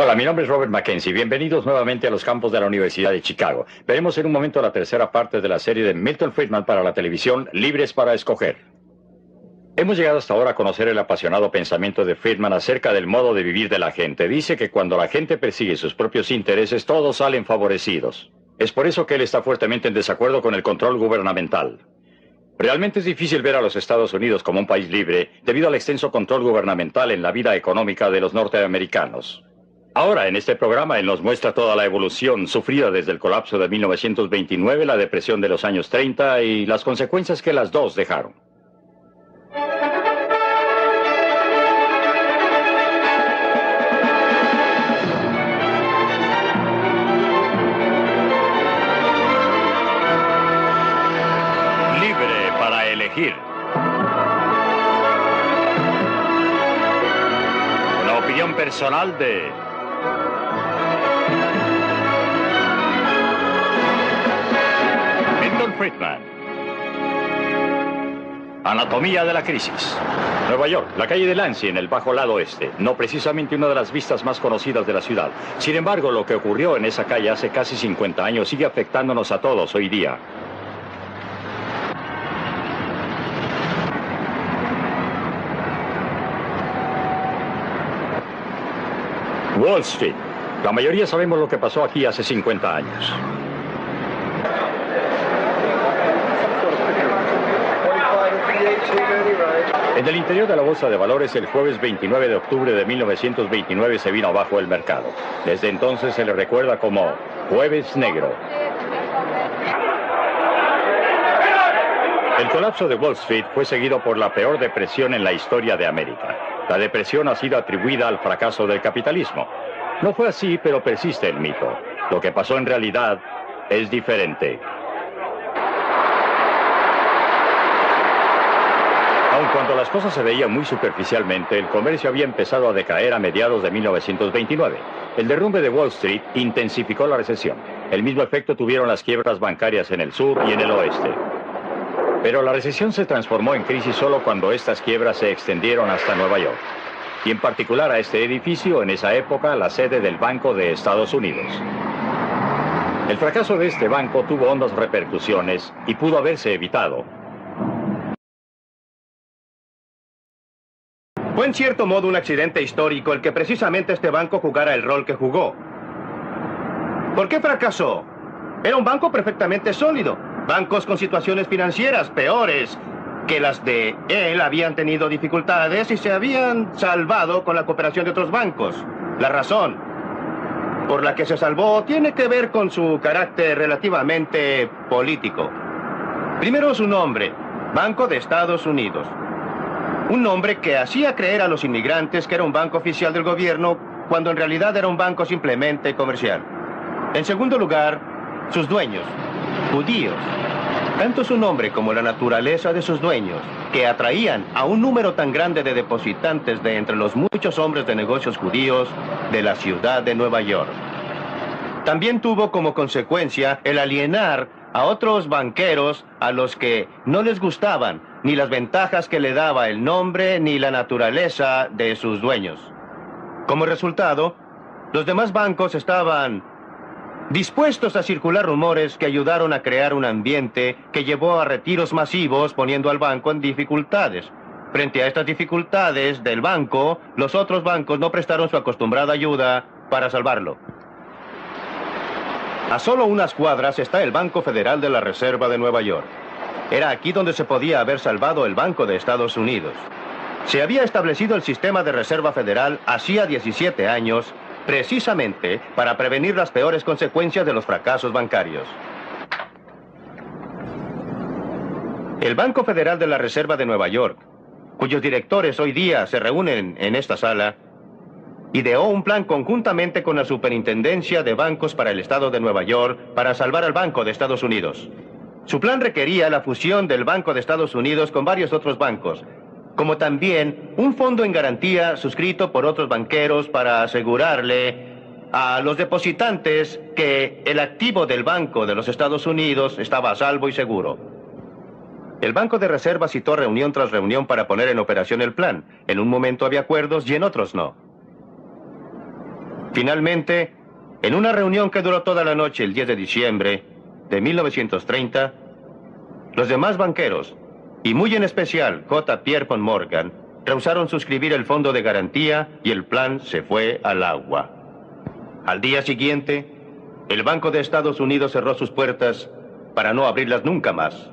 Hola, mi nombre es Robert Mackenzie. Bienvenidos nuevamente a los campos de la Universidad de Chicago. Veremos en un momento la tercera parte de la serie de Milton Friedman para la televisión, Libres para Escoger. Hemos llegado hasta ahora a conocer el apasionado pensamiento de Friedman acerca del modo de vivir de la gente. Dice que cuando la gente persigue sus propios intereses, todos salen favorecidos. Es por eso que él está fuertemente en desacuerdo con el control gubernamental. Realmente es difícil ver a los Estados Unidos como un país libre debido al extenso control gubernamental en la vida económica de los norteamericanos. Ahora, en este programa, él nos muestra toda la evolución sufrida desde el colapso de 1929, la depresión de los años 30 y las consecuencias que las dos dejaron. Libre para elegir. Una opinión personal de Milton Friedman. Anatomía de la crisis. Nueva York, la calle de Lansing, en el bajo lado oeste. No precisamente una de las vistas más conocidas de la ciudad. Sin embargo, lo que ocurrió en esa calle hace casi 50 años sigue afectándonos a todos hoy día. Wall Street. La mayoría sabemos lo que pasó aquí hace 50 años. En el interior de la Bolsa de Valores, el jueves 29 de octubre de 1929 se vino abajo el mercado. Desde entonces se le recuerda como Jueves Negro. El colapso de Wall Street fue seguido por la peor depresión en la historia de América. La depresión ha sido atribuida al fracaso del capitalismo. No fue así, pero persiste el mito. Lo que pasó en realidad es diferente. Aun cuando las cosas se veían muy superficialmente, el comercio había empezado a decaer a mediados de 1929. El derrumbe de Wall Street intensificó la recesión. El mismo efecto tuvieron las quiebras bancarias en el sur y en el oeste. Pero la recesión se transformó en crisis solo cuando estas quiebras se extendieron hasta Nueva York. Y en particular a este edificio, en esa época, la sede del Banco de Estados Unidos. El fracaso de este banco tuvo hondas repercusiones y pudo haberse evitado. Fue en cierto modo un accidente histórico el que precisamente este banco jugara el rol que jugó. ¿Por qué fracasó? Era un banco perfectamente sólido. Bancos con situaciones financieras peores que las de él habían tenido dificultades y se habían salvado con la cooperación de otros bancos. La razón por la que se salvó tiene que ver con su carácter relativamente político. Primero su nombre, Banco de Estados Unidos. Un nombre que hacía creer a los inmigrantes que era un banco oficial del gobierno, cuando en realidad era un banco simplemente comercial. En segundo lugar, sus dueños, judíos. Tanto su nombre como la naturaleza de sus dueños, que atraían a un número tan grande de depositantes de entre los muchos hombres de negocios judíos de la ciudad de Nueva York. También tuvo como consecuencia el alienar a otros banqueros a los que no les gustaban ni las ventajas que le daba el nombre ni la naturaleza de sus dueños. Como resultado, los demás bancos estaban dispuestos a circular rumores que ayudaron a crear un ambiente que llevó a retiros masivos, poniendo al banco en dificultades. Frente a estas dificultades del banco, los otros bancos no prestaron su acostumbrada ayuda para salvarlo. A solo unas cuadras está el Banco Federal de la Reserva de Nueva York. Era aquí donde se podía haber salvado el Banco de Estados Unidos. Se había establecido el sistema de Reserva Federal hacía 17 años, precisamente para prevenir las peores consecuencias de los fracasos bancarios. El Banco Federal de la Reserva de Nueva York, cuyos directores hoy día se reúnen en esta sala, ideó un plan conjuntamente con la Superintendencia de Bancos para el Estado de Nueva York para salvar al Banco de Estados Unidos. Su plan requería la fusión del Banco de Estados Unidos con varios otros bancos, como también un fondo en garantía suscrito por otros banqueros para asegurarle a los depositantes que el activo del Banco de los Estados Unidos estaba a salvo y seguro. El Banco de Reserva citó reunión tras reunión para poner en operación el plan. En un momento había acuerdos y en otros no. Finalmente, en una reunión que duró toda la noche el 10 de diciembre de 1930, los demás banqueros, y muy en especial J. Pierpont Morgan, rehusaron suscribir el fondo de garantía y el plan se fue al agua. Al día siguiente, el Banco de Estados Unidos cerró sus puertas para no abrirlas nunca más.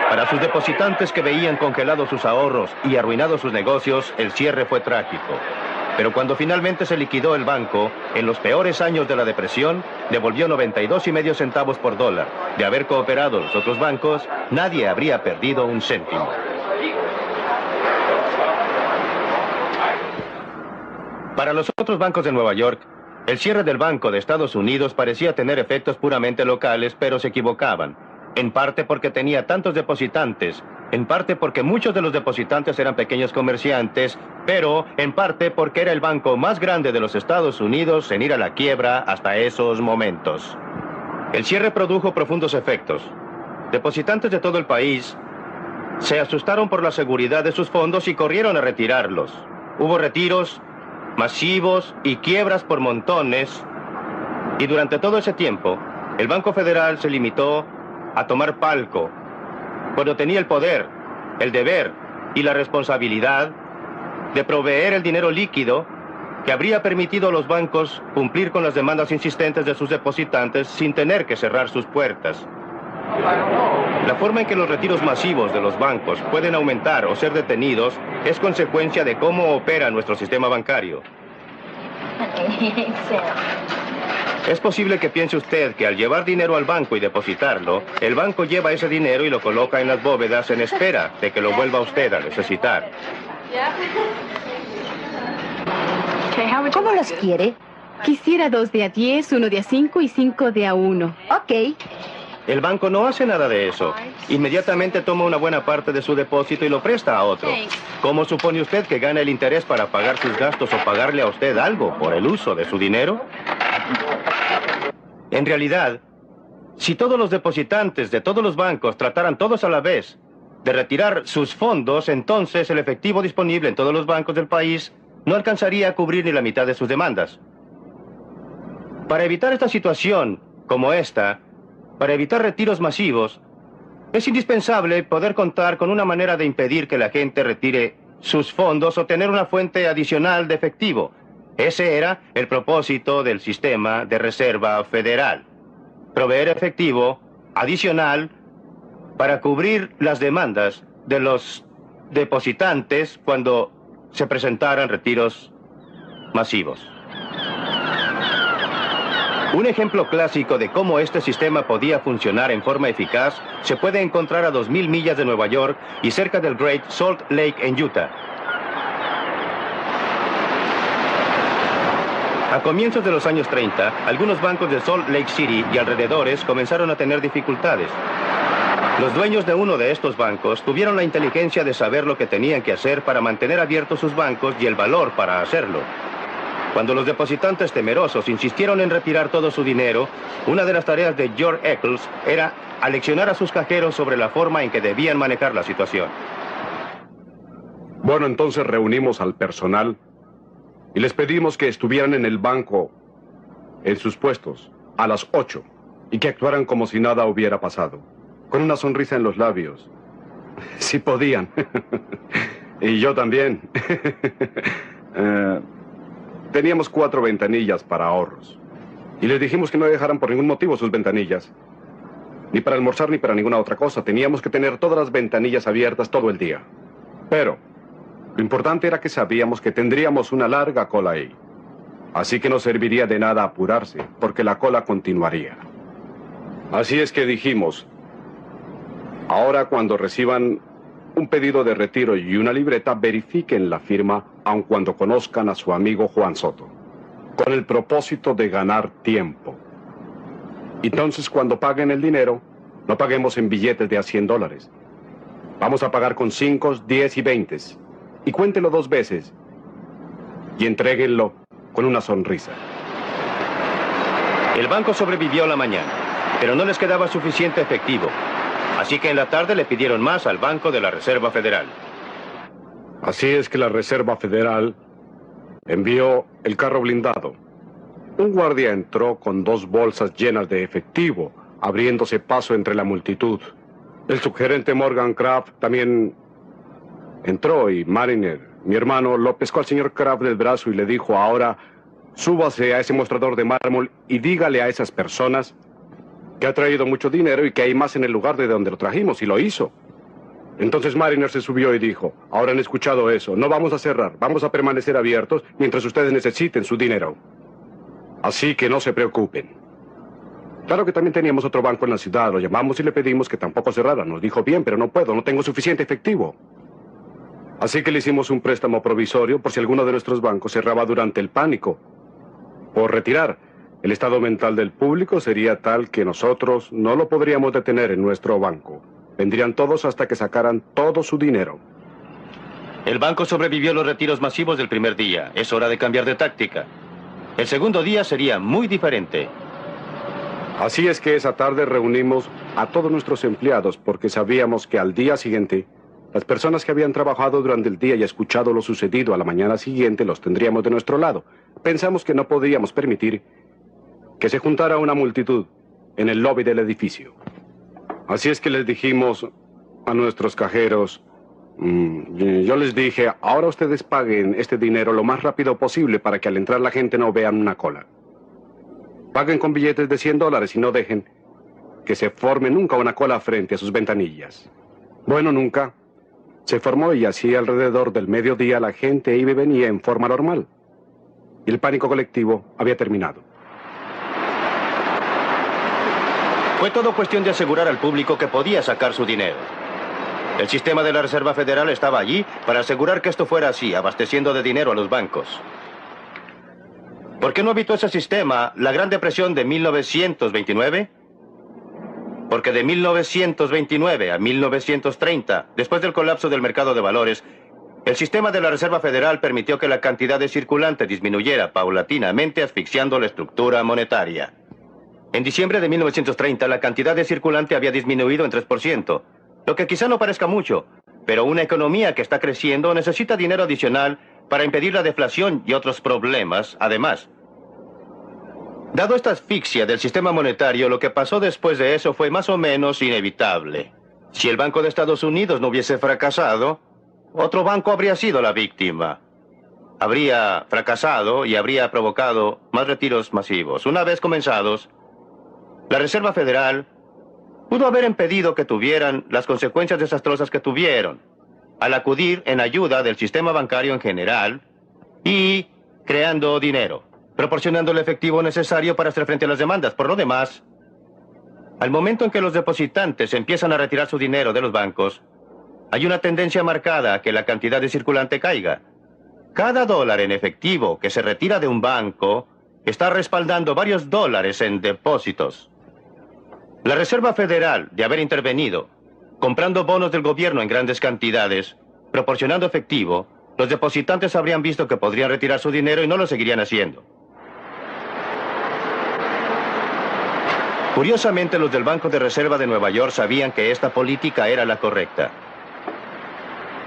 Para sus depositantes que veían congelados sus ahorros y arruinados sus negocios, el cierre fue trágico. Pero cuando finalmente se liquidó el banco, en los peores años de la depresión, devolvió 92,5 centavos por dólar. De haber cooperado los otros bancos, nadie habría perdido un céntimo. Para los otros bancos de Nueva York, el cierre del Banco de Estados Unidos parecía tener efectos puramente locales, pero se equivocaban. En parte porque tenía tantos depositantes, en parte porque muchos de los depositantes eran pequeños comerciantes, pero en parte porque era el banco más grande de los Estados Unidos en ir a la quiebra hasta esos momentos. El cierre produjo profundos efectos. Depositantes de todo el país se asustaron por la seguridad de sus fondos y corrieron a retirarlos. Hubo retiros masivos y quiebras por montones, y durante todo ese tiempo, el Banco Federal se limitó a tomar palco, cuando tenía el poder, el deber y la responsabilidad de proveer el dinero líquido que habría permitido a los bancos cumplir con las demandas insistentes de sus depositantes sin tener que cerrar sus puertas. La forma en que los retiros masivos de los bancos pueden aumentar o ser detenidos es consecuencia de cómo opera nuestro sistema bancario. Es posible que piense usted que al llevar dinero al banco y depositarlo, el banco lleva ese dinero y lo coloca en las bóvedas en espera de que lo vuelva usted a necesitar. ¿Cómo los quiere? Quisiera 2 de a 10, 1 de a 5 y 5 de a 1. Ok. El banco no hace nada de eso. Inmediatamente toma una buena parte de su depósito y lo presta a otro. ¿Cómo supone usted que gana el interés para pagar sus gastos o pagarle a usted algo por el uso de su dinero? En realidad, si todos los depositantes de todos los bancos trataran todos a la vez de retirar sus fondos, entonces el efectivo disponible en todos los bancos del país no alcanzaría a cubrir ni la mitad de sus demandas. Para evitar esta situación como esta, para evitar retiros masivos, es indispensable poder contar con una manera de impedir que la gente retire sus fondos o tener una fuente adicional de efectivo. Ese era el propósito del sistema de reserva federal. Proveer efectivo adicional para cubrir las demandas de los depositantes cuando se presentaran retiros masivos. Un ejemplo clásico de cómo este sistema podía funcionar en forma eficaz se puede encontrar a 2,000 millas de Nueva York y cerca del Great Salt Lake en Utah. A comienzos de los años 30, algunos bancos de Salt Lake City y alrededores comenzaron a tener dificultades. Los dueños de uno de estos bancos tuvieron la inteligencia de saber lo que tenían que hacer para mantener abiertos sus bancos y el valor para hacerlo. Cuando los depositantes temerosos insistieron en retirar todo su dinero, una de las tareas de George Eccles era aleccionar a sus cajeros sobre la forma en que debían manejar la situación. Bueno, entonces reunimos al personal y les pedimos que estuvieran en el banco, en sus puestos, a las 8, y que actuaran como si nada hubiera pasado, con una sonrisa en los labios. Sí podían. Y yo también. Teníamos 4 ventanillas para ahorros. Y les dijimos que no dejaran por ningún motivo sus ventanillas. Ni para almorzar ni para ninguna otra cosa. Teníamos que tener todas las ventanillas abiertas todo el día. Pero lo importante era que sabíamos que tendríamos una larga cola ahí. Así que no serviría de nada apurarse, porque la cola continuaría. Así es que dijimos, ahora cuando reciban un pedido de retiro y una libreta, verifiquen la firma, aun cuando conozcan a su amigo Juan Soto, con el propósito de ganar tiempo. Entonces, cuando paguen el dinero, no paguemos en billetes de a $100. Vamos a pagar con 5, 10 y 20. Y cuéntelo 2 veces. Y entréguenlo con una sonrisa. El banco sobrevivió la mañana, pero no les quedaba suficiente efectivo. Así que en la tarde le pidieron más al Banco de la Reserva Federal. Así es que la Reserva Federal envió el carro blindado. Un guardia entró con 2 bolsas llenas de efectivo, abriéndose paso entre la multitud. El subgerente Morgan Kraft también entró y Mariner, mi hermano, lo pescó al señor Kraft del brazo y le dijo: ahora súbase a ese mostrador de mármol y dígale a esas personas que ha traído mucho dinero y que hay más en el lugar de donde lo trajimos, y lo hizo. Entonces Mariner se subió y dijo: ahora han escuchado eso, no vamos a cerrar, vamos a permanecer abiertos mientras ustedes necesiten su dinero. Así que no se preocupen. Claro que también teníamos otro banco en la ciudad, lo llamamos y le pedimos que tampoco cerrara. Nos dijo: bien, pero no puedo, no tengo suficiente efectivo. Así que le hicimos un préstamo provisorio por si alguno de nuestros bancos cerraba durante el pánico. Por retirar, el estado mental del público sería tal que nosotros no lo podríamos detener en nuestro banco. Vendrían todos hasta que sacaran todo su dinero. El banco sobrevivió a los retiros masivos del primer día. Es hora de cambiar de táctica. El segundo día sería muy diferente. Así es que esa tarde reunimos a todos nuestros empleados porque sabíamos que al día siguiente las personas que habían trabajado durante el día y escuchado lo sucedido a la mañana siguiente los tendríamos de nuestro lado. Pensamos que no podíamos permitir que se juntara una multitud en el lobby del edificio. Así es que les dijimos a nuestros cajeros, yo les dije: ahora ustedes paguen este dinero lo más rápido posible para que al entrar la gente no vean una cola. Paguen con billetes de $100 y no dejen que se forme nunca una cola frente a sus ventanillas. Bueno, nunca se formó, y así alrededor del mediodía la gente iba y venía en forma normal. Y el pánico colectivo había terminado. Fue todo cuestión de asegurar al público que podía sacar su dinero. El sistema de la Reserva Federal estaba allí para asegurar que esto fuera así, abasteciendo de dinero a los bancos. ¿Por qué no evitó ese sistema la Gran Depresión de 1929? Porque de 1929 a 1930, después del colapso del mercado de valores, el sistema de la Reserva Federal permitió que la cantidad de circulante disminuyera paulatinamente, asfixiando la estructura monetaria. En diciembre de 1930, la cantidad de circulante había disminuido en 3%, lo que quizá no parezca mucho, pero una economía que está creciendo necesita dinero adicional para impedir la deflación y otros problemas, además. Dado esta asfixia del sistema monetario, lo que pasó después de eso fue más o menos inevitable. Si el Banco de Estados Unidos no hubiese fracasado, otro banco habría sido la víctima. Habría fracasado y habría provocado más retiros masivos. Una vez comenzados, la Reserva Federal pudo haber impedido que tuvieran las consecuencias desastrosas que tuvieron, al acudir en ayuda del sistema bancario en general y creando dinero, proporcionando el efectivo necesario para hacer frente a las demandas. Por lo demás, al momento en que los depositantes empiezan a retirar su dinero de los bancos, hay una tendencia marcada a que la cantidad de circulante caiga. Cada dólar en efectivo que se retira de un banco está respaldando varios dólares en depósitos. La Reserva Federal, de haber intervenido, comprando bonos del gobierno en grandes cantidades, proporcionando efectivo, los depositantes habrían visto que podrían retirar su dinero y no lo seguirían haciendo. Curiosamente, los del Banco de Reserva de Nueva York sabían que esta política era la correcta.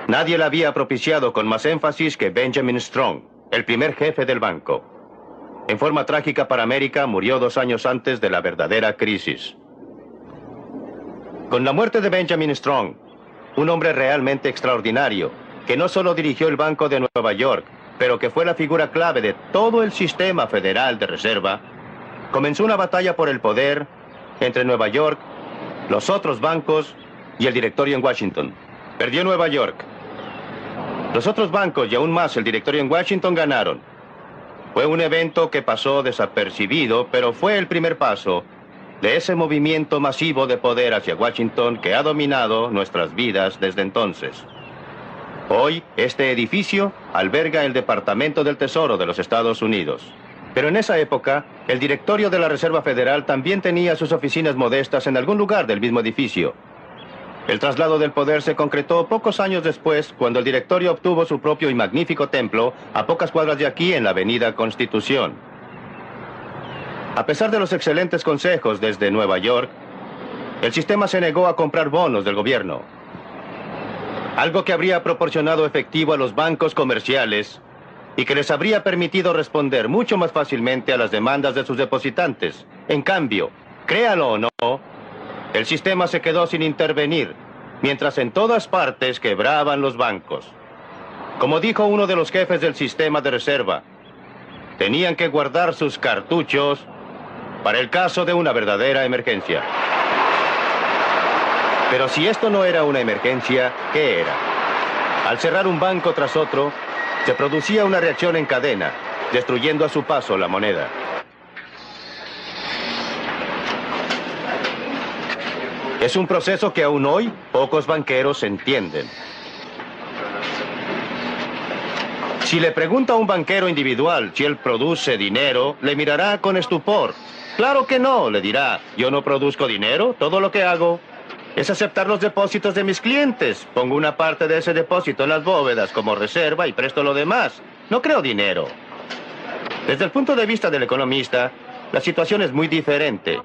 Nadie la había propiciado con más énfasis que Benjamin Strong, el primer jefe del banco. En forma trágica para América, murió 2 años antes de la verdadera crisis. Con la muerte de Benjamin Strong, un hombre realmente extraordinario, que no solo dirigió el Banco de Nueva York, pero que fue la figura clave de todo el sistema federal de reserva, comenzó una batalla por el poder entre Nueva York, los otros bancos y el directorio en Washington. Perdió Nueva York. Los otros bancos y aún más el directorio en Washington ganaron. Fue un evento que pasó desapercibido, pero fue el primer paso de ese movimiento masivo de poder hacia Washington que ha dominado nuestras vidas desde entonces. Hoy, este edificio alberga el Departamento del Tesoro de los Estados Unidos. Pero en esa época, el directorio de la Reserva Federal también tenía sus oficinas modestas en algún lugar del mismo edificio. El traslado del poder se concretó pocos años después, cuando el directorio obtuvo su propio y magnífico templo a pocas cuadras de aquí en la Avenida Constitución. A pesar de los excelentes consejos desde Nueva York, el sistema se negó a comprar bonos del gobierno, algo que habría proporcionado efectivo a los bancos comerciales y que les habría permitido responder mucho más fácilmente a las demandas de sus depositantes. En cambio, créalo o no, el sistema se quedó sin intervenir, mientras en todas partes quebraban los bancos. Como dijo uno de los jefes del sistema de reserva, tenían que guardar sus cartuchos para el caso de una verdadera emergencia. Pero si esto no era una emergencia, ¿qué era? Al cerrar un banco tras otro, se producía una reacción en cadena, destruyendo a su paso la moneda. Es un proceso que aún hoy pocos banqueros entienden. Si le pregunta a un banquero individual si él produce dinero, le mirará con estupor. Claro que no, le dirá, yo no produzco dinero, todo lo que hago es aceptar los depósitos de mis clientes. Pongo una parte de ese depósito en las bóvedas como reserva y presto lo demás. No creo dinero. Desde el punto de vista del economista, la situación es muy diferente.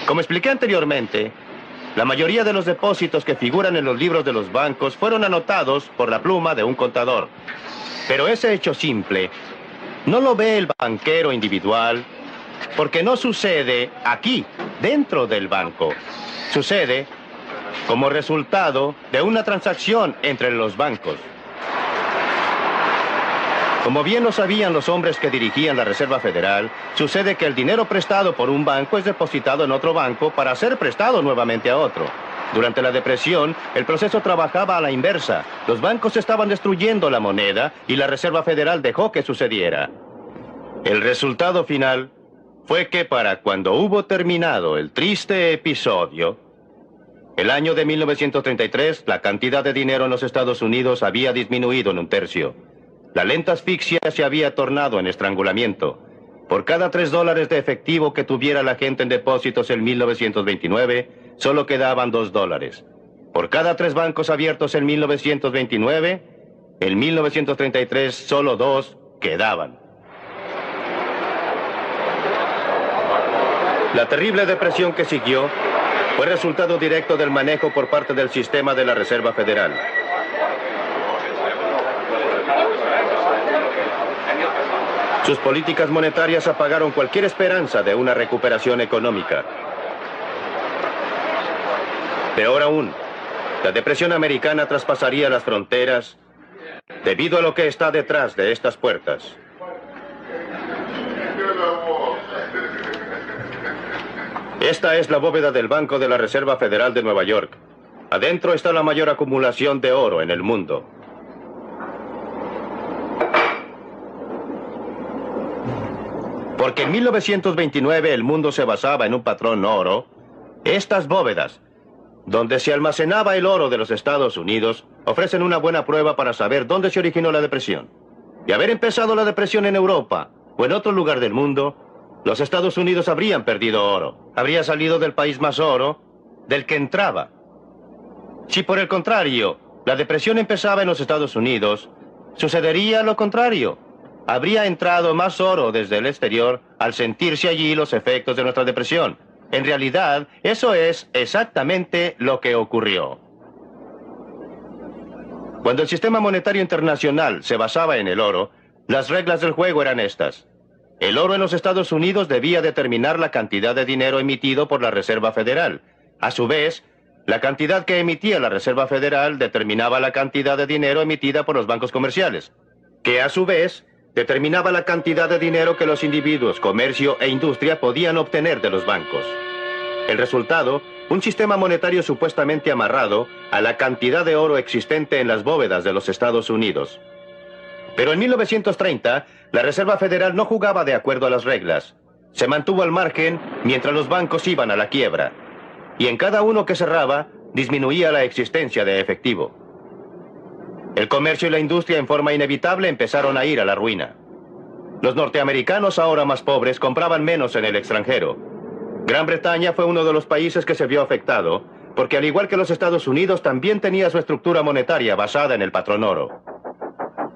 Como expliqué anteriormente, la mayoría de los depósitos que figuran en los libros de los bancos fueron anotados por la pluma de un contador. Pero ese hecho simple no lo ve el banquero individual porque no sucede aquí, dentro del banco. Sucede como resultado de una transacción entre los bancos. Como bien lo sabían los hombres que dirigían la Reserva Federal, sucede que el dinero prestado por un banco es depositado en otro banco para ser prestado nuevamente a otro. Durante la depresión, el proceso trabajaba a la inversa. Los bancos estaban destruyendo la moneda y la Reserva Federal dejó que sucediera. El resultado final fue que para cuando hubo terminado el triste episodio, el año de 1933, la cantidad de dinero en los Estados Unidos había disminuido en un tercio. La lenta asfixia se había tornado en estrangulamiento. Por cada $3 de efectivo que tuviera la gente en depósitos en 1929, solo quedaban $2. Por cada 3 bancos abiertos en 1929, en 1933 solo 2 quedaban. La terrible depresión que siguió fue resultado directo del manejo por parte del sistema de la Reserva Federal. Sus políticas monetarias apagaron cualquier esperanza de una recuperación económica. Peor aún, la depresión americana traspasaría las fronteras debido a lo que está detrás de estas puertas. Esta es la bóveda del Banco de la Reserva Federal de Nueva York. Adentro está la mayor acumulación de oro en el mundo. Porque en 1929 el mundo se basaba en un patrón oro, estas bóvedas, donde se almacenaba el oro de los Estados Unidos, ofrecen una buena prueba para saber dónde se originó la depresión. De haber empezado la depresión en Europa o en otro lugar del mundo, los Estados Unidos habrían perdido oro. Habría salido del país más oro del que entraba. Si por el contrario, la depresión empezaba en los Estados Unidos, sucedería lo contrario. Habría entrado más oro desde el exterior al sentirse allí los efectos de nuestra depresión. En realidad, eso es exactamente lo que ocurrió. Cuando el sistema monetario internacional se basaba en el oro, las reglas del juego eran estas. El oro en los Estados Unidos debía determinar la cantidad de dinero emitido por la Reserva Federal. A su vez, la cantidad que emitía la Reserva Federal determinaba la cantidad de dinero emitida por los bancos comerciales, que a su vez determinaba la cantidad de dinero que los individuos, comercio e industria podían obtener de los bancos. El resultado, un sistema monetario supuestamente amarrado a la cantidad de oro existente en las bóvedas de los Estados Unidos. Pero en 1930, la Reserva Federal no jugaba de acuerdo a las reglas. Se mantuvo al margen mientras los bancos iban a la quiebra. Y en cada uno que cerraba, disminuía la existencia de efectivo. El comercio y la industria en forma inevitable empezaron a ir a la ruina. Los norteamericanos, ahora más pobres, compraban menos en el extranjero. Gran Bretaña fue uno de los países que se vio afectado, porque al igual que los Estados Unidos, también tenía su estructura monetaria basada en el patrón oro.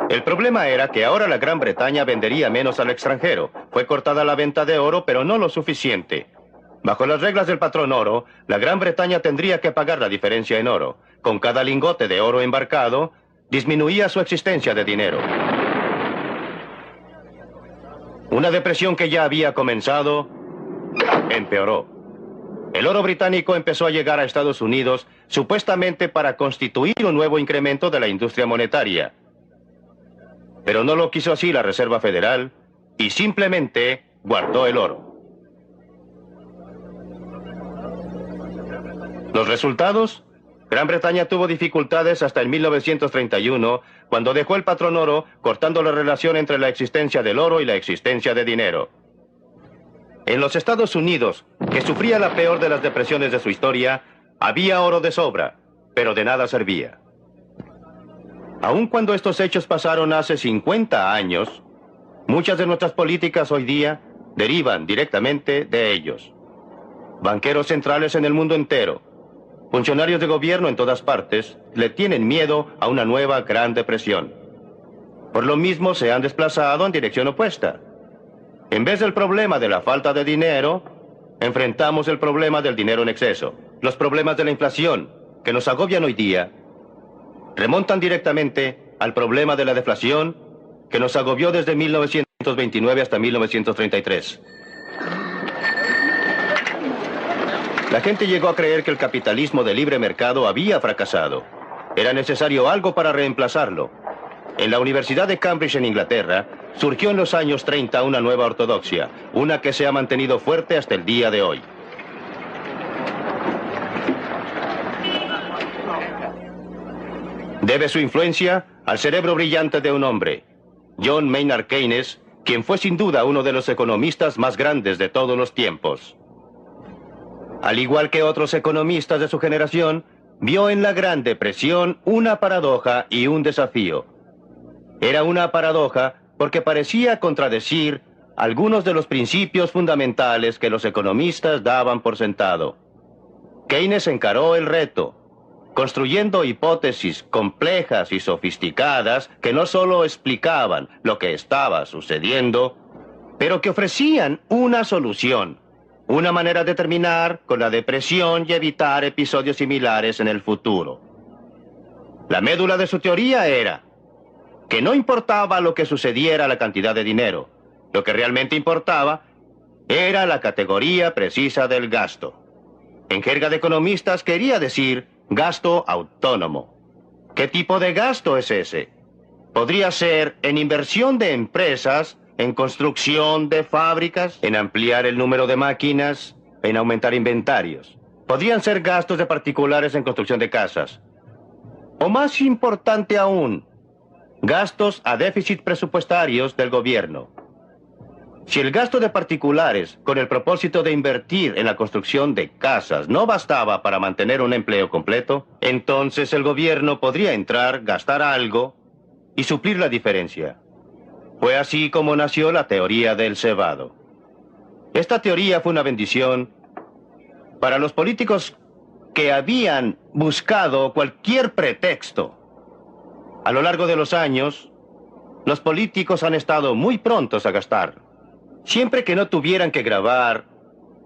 El problema era que ahora la Gran Bretaña vendería menos al extranjero. Fue cortada la venta de oro, pero no lo suficiente. Bajo las reglas del patrón oro, la Gran Bretaña tendría que pagar la diferencia en oro. Con cada lingote de oro embarcado, disminuía su existencia de dinero. Una depresión que ya había comenzado, empeoró. El oro británico empezó a llegar a Estados Unidos supuestamente para constituir un nuevo incremento de la industria monetaria. Pero no lo quiso así la Reserva Federal y simplemente guardó el oro. ¿Los resultados? Gran Bretaña tuvo dificultades hasta el 1931, cuando dejó el patrón oro, cortando la relación entre la existencia del oro y la existencia de dinero. En los Estados Unidos, que sufría la peor de las depresiones de su historia, había oro de sobra, pero de nada servía. Aun cuando estos hechos pasaron hace 50 años, muchas de nuestras políticas hoy día derivan directamente de ellos. Banqueros centrales en el mundo entero, funcionarios de gobierno en todas partes, le tienen miedo a una nueva Gran Depresión. Por lo mismo se han desplazado en dirección opuesta. En vez del problema de la falta de dinero, enfrentamos el problema del dinero en exceso. Los problemas de la inflación, que nos agobian hoy día, remontan directamente al problema de la deflación, que nos agobió desde 1929 hasta 1933. La gente llegó a creer que el capitalismo de libre mercado había fracasado. Era necesario algo para reemplazarlo. En la Universidad de Cambridge, en Inglaterra, surgió en los años 30 una nueva ortodoxia, una que se ha mantenido fuerte hasta el día de hoy. Debe su influencia al cerebro brillante de un hombre, John Maynard Keynes, quien fue sin duda uno de los economistas más grandes de todos los tiempos. Al igual que otros economistas de su generación, vio en la Gran Depresión una paradoja y un desafío. Era una paradoja porque parecía contradecir algunos de los principios fundamentales que los economistas daban por sentado. Keynes encaró el reto, construyendo hipótesis complejas y sofisticadas que no solo explicaban lo que estaba sucediendo, pero que ofrecían una solución. Una manera de terminar con la depresión y evitar episodios similares en el futuro. La médula de su teoría era que no importaba lo que sucediera a la cantidad de dinero. Lo que realmente importaba era la categoría precisa del gasto. En jerga de economistas quería decir gasto autónomo. ¿Qué tipo de gasto es ese? Podría ser en inversión de empresas, en construcción de fábricas, en ampliar el número de máquinas, en aumentar inventarios. Podrían ser gastos de particulares en construcción de casas. O más importante aún, gastos a déficit presupuestarios del gobierno. Si el gasto de particulares, con el propósito de invertir en la construcción de casas, no bastaba para mantener un empleo completo, entonces el gobierno podría entrar, gastar algo y suplir la diferencia. Fue así como nació la teoría del cebado. Esta teoría fue una bendición para los políticos que habían buscado cualquier pretexto. A lo largo de los años, los políticos han estado muy prontos a gastar. Siempre que no tuvieran que gravar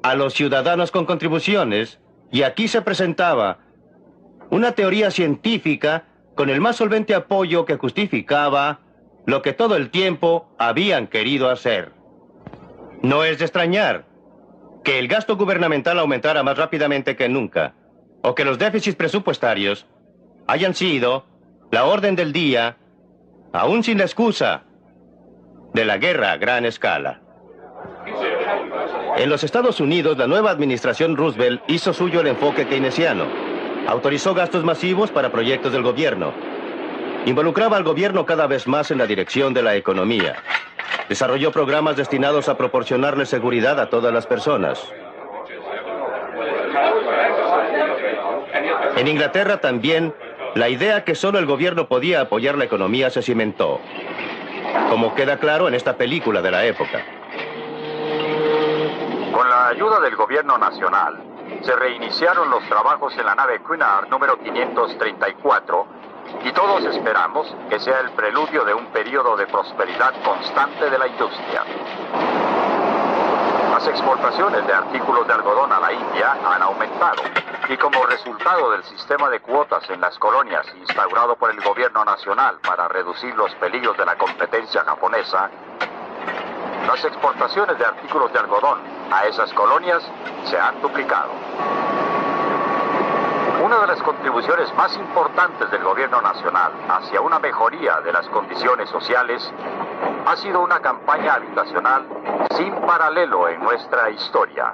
a los ciudadanos con contribuciones, y aquí se presentaba una teoría científica con el más solvente apoyo que justificaba lo que todo el tiempo habían querido hacer. No es de extrañar que el gasto gubernamental aumentara más rápidamente que nunca, o que los déficits presupuestarios hayan sido la orden del día, aún sin la excusa de la guerra a gran escala. En los Estados Unidos, la nueva administración Roosevelt hizo suyo el enfoque keynesiano. Autorizó gastos masivos para proyectos del gobierno. Involucraba al gobierno cada vez más en la dirección de la economía. Desarrolló programas destinados a proporcionarle seguridad a todas las personas. En Inglaterra también, la idea que solo el gobierno podía apoyar la economía se cimentó, como queda claro en esta película de la época. Con la ayuda del gobierno nacional, se reiniciaron los trabajos en la nave Cunard número 534, y todos esperamos que sea el preludio de un periodo de prosperidad constante de la industria. Las exportaciones de artículos de algodón a la India han aumentado, y como resultado del sistema de cuotas en las colonias instaurado por el gobierno nacional para reducir los peligros de la competencia japonesa, las exportaciones de artículos de algodón a esas colonias se han duplicado. Una de las contribuciones más importantes del gobierno nacional hacia una mejoría de las condiciones sociales ha sido una campaña habitacional sin paralelo en nuestra historia.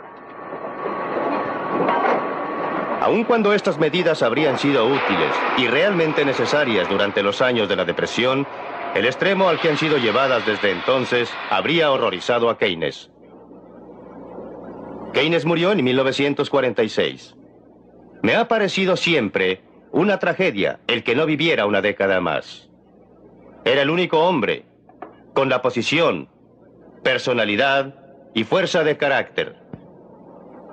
Aun cuando estas medidas habrían sido útiles y realmente necesarias durante los años de la Depresión, el extremo al que han sido llevadas desde entonces habría horrorizado a Keynes. Keynes murió en 1946. Me ha parecido siempre una tragedia el que no viviera una década más. Era el único hombre con la posición, personalidad y fuerza de carácter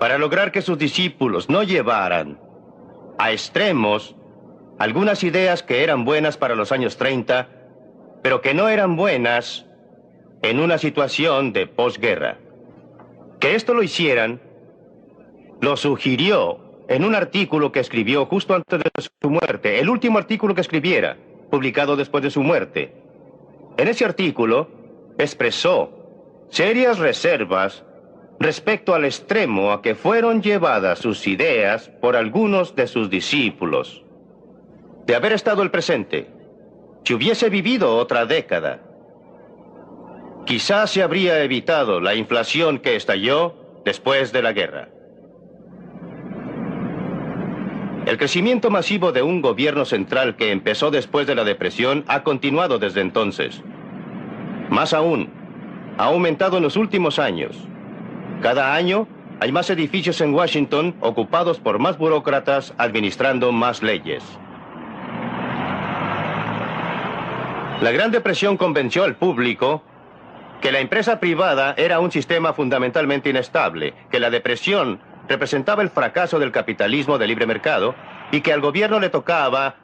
para lograr que sus discípulos no llevaran a extremos algunas ideas que eran buenas para los años 30, pero que no eran buenas en una situación de posguerra. Que esto lo hicieran, lo sugirió en un artículo que escribió justo antes de su muerte, el último artículo que escribiera, publicado después de su muerte. En ese artículo expresó serias reservas respecto al extremo a que fueron llevadas sus ideas por algunos de sus discípulos. De haber estado el presente, si hubiese vivido otra década, quizás se habría evitado la inflación que estalló después de la guerra. El crecimiento masivo de un gobierno central que empezó después de la Depresión ha continuado desde entonces. Más aún, ha aumentado en los últimos años. Cada año hay más edificios en Washington ocupados por más burócratas administrando más leyes. La Gran Depresión convenció al público que la empresa privada era un sistema fundamentalmente inestable, que la depresión representaba el fracaso del capitalismo de libre mercado y que al gobierno le tocaba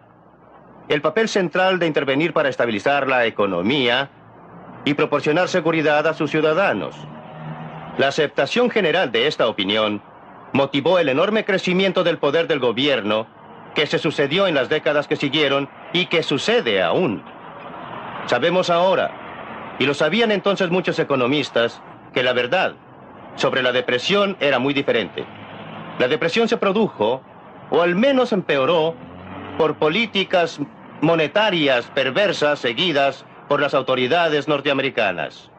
el papel central de intervenir para estabilizar la economía y proporcionar seguridad a sus ciudadanos. La aceptación general de esta opinión motivó el enorme crecimiento del poder del gobierno que se sucedió en las décadas que siguieron y que sucede aún. Sabemos ahora, y lo sabían entonces muchos economistas, que la verdad sobre la depresión era muy diferente. La depresión se produjo, o al menos empeoró, por políticas monetarias perversas seguidas por las autoridades norteamericanas.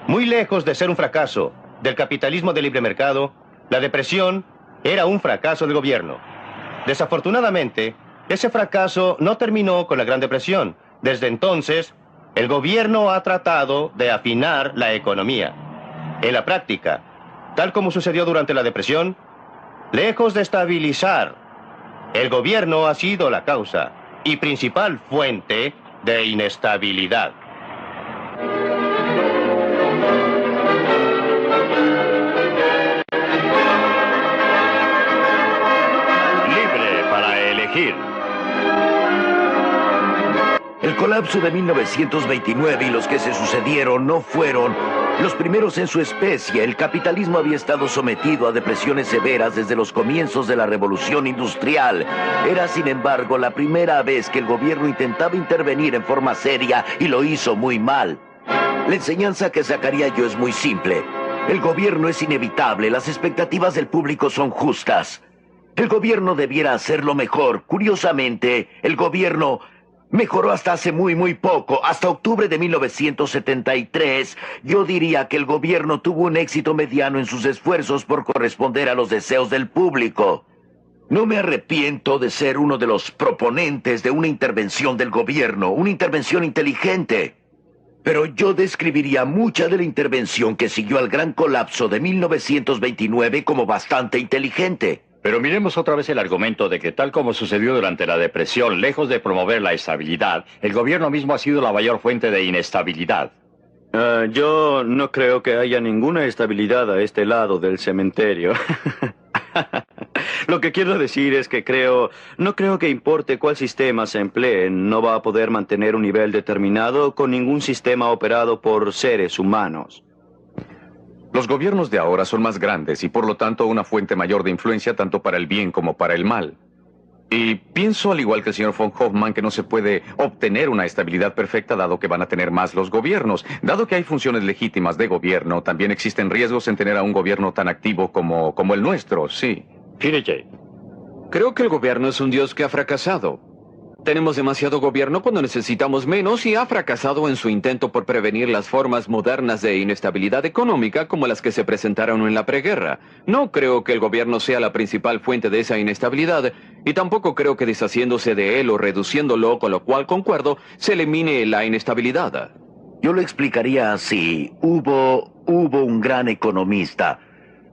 Muy lejos de ser un fracaso del capitalismo de libre mercado, la depresión era un fracaso del gobierno. Desafortunadamente, ese fracaso no terminó con la Gran Depresión. Desde entonces, el gobierno ha tratado de afinar la economía. En la práctica, tal como sucedió durante la Depresión, lejos de estabilizar, el gobierno ha sido la causa y principal fuente de inestabilidad. Libre para elegir. El colapso de 1929 y los que se sucedieron no fueron los primeros en su especie. El capitalismo había estado sometido a depresiones severas desde los comienzos de la Revolución Industrial. Era, sin embargo, la primera vez que el gobierno intentaba intervenir en forma seria y lo hizo muy mal. La enseñanza que sacaría yo es muy simple. El gobierno es inevitable, las expectativas del público son justas. El gobierno debiera hacerlo mejor. Curiosamente, el gobierno mejoró hasta hace muy poco. Hasta octubre de 1973, yo diría que el gobierno tuvo un éxito mediano en sus esfuerzos por corresponder a los deseos del público. No me arrepiento de ser uno de los proponentes de una intervención del gobierno, una intervención inteligente. Pero yo describiría mucha de la intervención que siguió al gran colapso de 1929 como bastante inteligente. Pero miremos otra vez el argumento de que tal como sucedió durante la Depresión, lejos de promover la estabilidad, el gobierno mismo ha sido la mayor fuente de inestabilidad. Yo no creo que haya ninguna estabilidad a este lado del cementerio. Lo que quiero decir es que no creo que importe cuál sistema se emplee, no va a poder mantener un nivel determinado con ningún sistema operado por seres humanos. Los gobiernos de ahora son más grandes y por lo tanto una fuente mayor de influencia tanto para el bien como para el mal. Y pienso, al igual que el señor von Hoffman, que no se puede obtener una estabilidad perfecta dado que van a tener más los gobiernos. Dado que hay funciones legítimas de gobierno, también existen riesgos en tener a un gobierno tan activo como el nuestro, sí. Peter J. Creo que el gobierno es un dios que ha fracasado. Tenemos demasiado gobierno cuando necesitamos menos y ha fracasado en su intento por prevenir las formas modernas de inestabilidad económica como las que se presentaron en la preguerra. No creo que el gobierno sea la principal fuente de esa inestabilidad y tampoco creo que deshaciéndose de él o reduciéndolo, con lo cual concuerdo, se elimine la inestabilidad. Yo lo explicaría así. Hubo un gran economista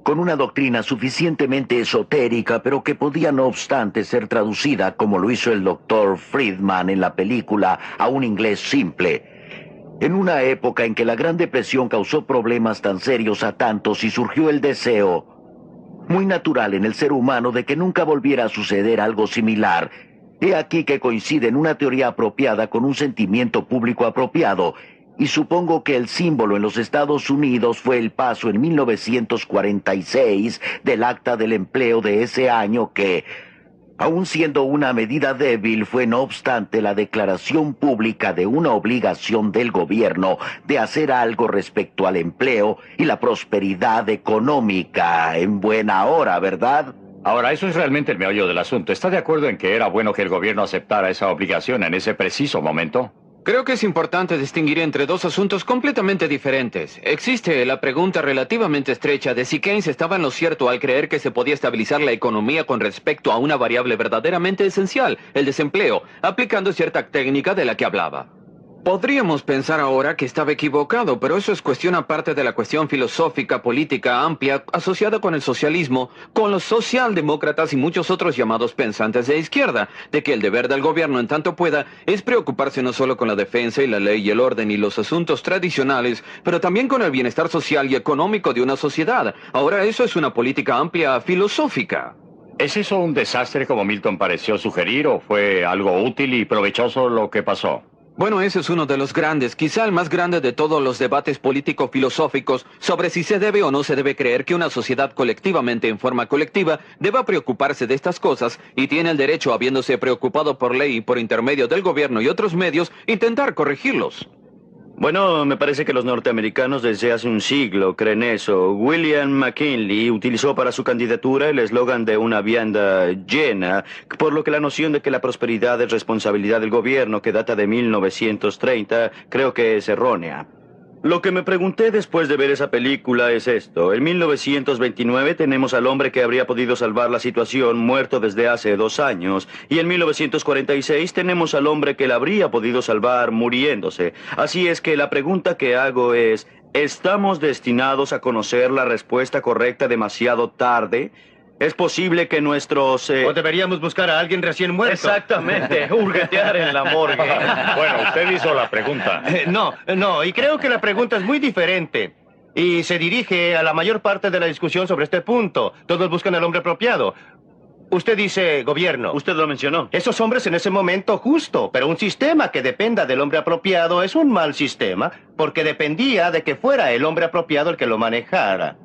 con una doctrina suficientemente esotérica, pero que podía no obstante ser traducida, como lo hizo el Dr. Friedman en la película, a un inglés simple. En una época en que la Gran Depresión causó problemas tan serios a tantos y surgió el deseo, muy natural en el ser humano, de que nunca volviera a suceder algo similar. He aquí que coincide en una teoría apropiada con un sentimiento público apropiado. Y supongo que el símbolo en los Estados Unidos fue el paso en 1946 del Acta del Empleo de ese año que, aun siendo una medida débil, fue no obstante la declaración pública de una obligación del gobierno de hacer algo respecto al empleo y la prosperidad económica en buena hora, ¿verdad? Ahora, eso es realmente el meollo del asunto. ¿Está de acuerdo en que era bueno que el gobierno aceptara esa obligación en ese preciso momento? Creo que es importante distinguir entre dos asuntos completamente diferentes. Existe la pregunta relativamente estrecha de si Keynes estaba en lo cierto al creer que se podía estabilizar la economía con respecto a una variable verdaderamente esencial, el desempleo, aplicando cierta técnica de la que hablaba. Podríamos pensar ahora que estaba equivocado, pero eso es cuestión aparte de la cuestión filosófica, política amplia, asociada con el socialismo, con los socialdemócratas y muchos otros llamados pensantes de izquierda, de que el deber del gobierno en tanto pueda es preocuparse no solo con la defensa y la ley y el orden y los asuntos tradicionales, pero también con el bienestar social y económico de una sociedad. Ahora eso es una política amplia filosófica. ¿Es eso un desastre como Milton pareció sugerir o fue algo útil y provechoso lo que pasó? Bueno, ese es uno de los grandes, quizá el más grande de todos los debates político-filosóficos sobre si se debe o no se debe creer que una sociedad colectivamente en forma colectiva deba preocuparse de estas cosas y tiene el derecho, habiéndose preocupado por ley y por intermedio del gobierno y otros medios, intentar corregirlos. Bueno, me parece que los norteamericanos desde hace un siglo creen eso. William McKinley utilizó para su candidatura el eslogan de una vianda llena, por lo que la noción de que la prosperidad es responsabilidad del gobierno, que data de 1930, creo que es errónea. Lo que me pregunté después de ver esa película es esto. En 1929 tenemos al hombre que habría podido salvar la situación muerto desde hace 2 años. Y en 1946 tenemos al hombre que la habría podido salvar muriéndose. Así es que la pregunta que hago es, ¿estamos destinados a conocer la respuesta correcta demasiado tarde? ¿Es posible que nuestros... O deberíamos buscar a alguien recién muerto. Exactamente, hurguetear en la morgue. Bueno, usted hizo la pregunta. No, y creo que la pregunta es muy diferente. Y se dirige a la mayor parte de la discusión sobre este punto. Todos buscan al hombre apropiado. Usted dice gobierno. Usted lo mencionó. Esos hombres en ese momento justo, pero un sistema que dependa del hombre apropiado es un mal sistema, porque dependía de que fuera el hombre apropiado el que lo manejara.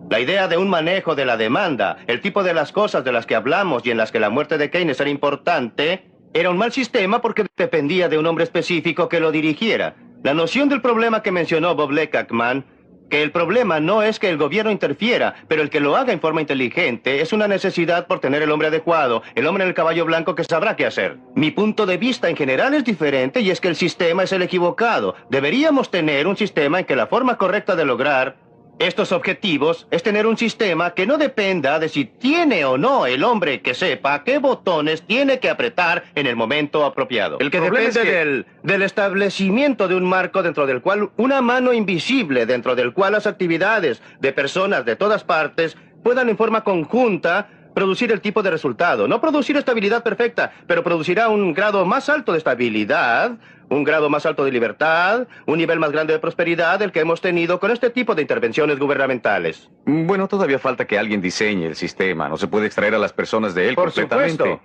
La idea de un manejo de la demanda, el tipo de las cosas de las que hablamos y en las que la muerte de Keynes era importante, era un mal sistema porque dependía de un hombre específico que lo dirigiera. La noción del problema que mencionó Bob Lekachman, que el problema no es que el gobierno interfiera, pero el que lo haga en forma inteligente, es una necesidad por tener el hombre adecuado, el hombre en el caballo blanco que sabrá qué hacer. Mi punto de vista en general es diferente y es que el sistema es el equivocado. Deberíamos tener un sistema en que la forma correcta de lograr estos objetivos es tener un sistema que no dependa de si tiene o no el hombre que sepa qué botones tiene que apretar en el momento apropiado. El que depende del establecimiento de un marco dentro del cual una mano invisible, dentro del cual las actividades de personas de todas partes puedan en forma conjunta producir el tipo de resultado. No producir estabilidad perfecta, pero producirá un grado más alto de estabilidad, un grado más alto de libertad, un nivel más grande de prosperidad del que hemos tenido con este tipo de intervenciones gubernamentales. Bueno, todavía falta que alguien diseñe el sistema. No se puede extraer a las personas de él Por completamente. supuesto.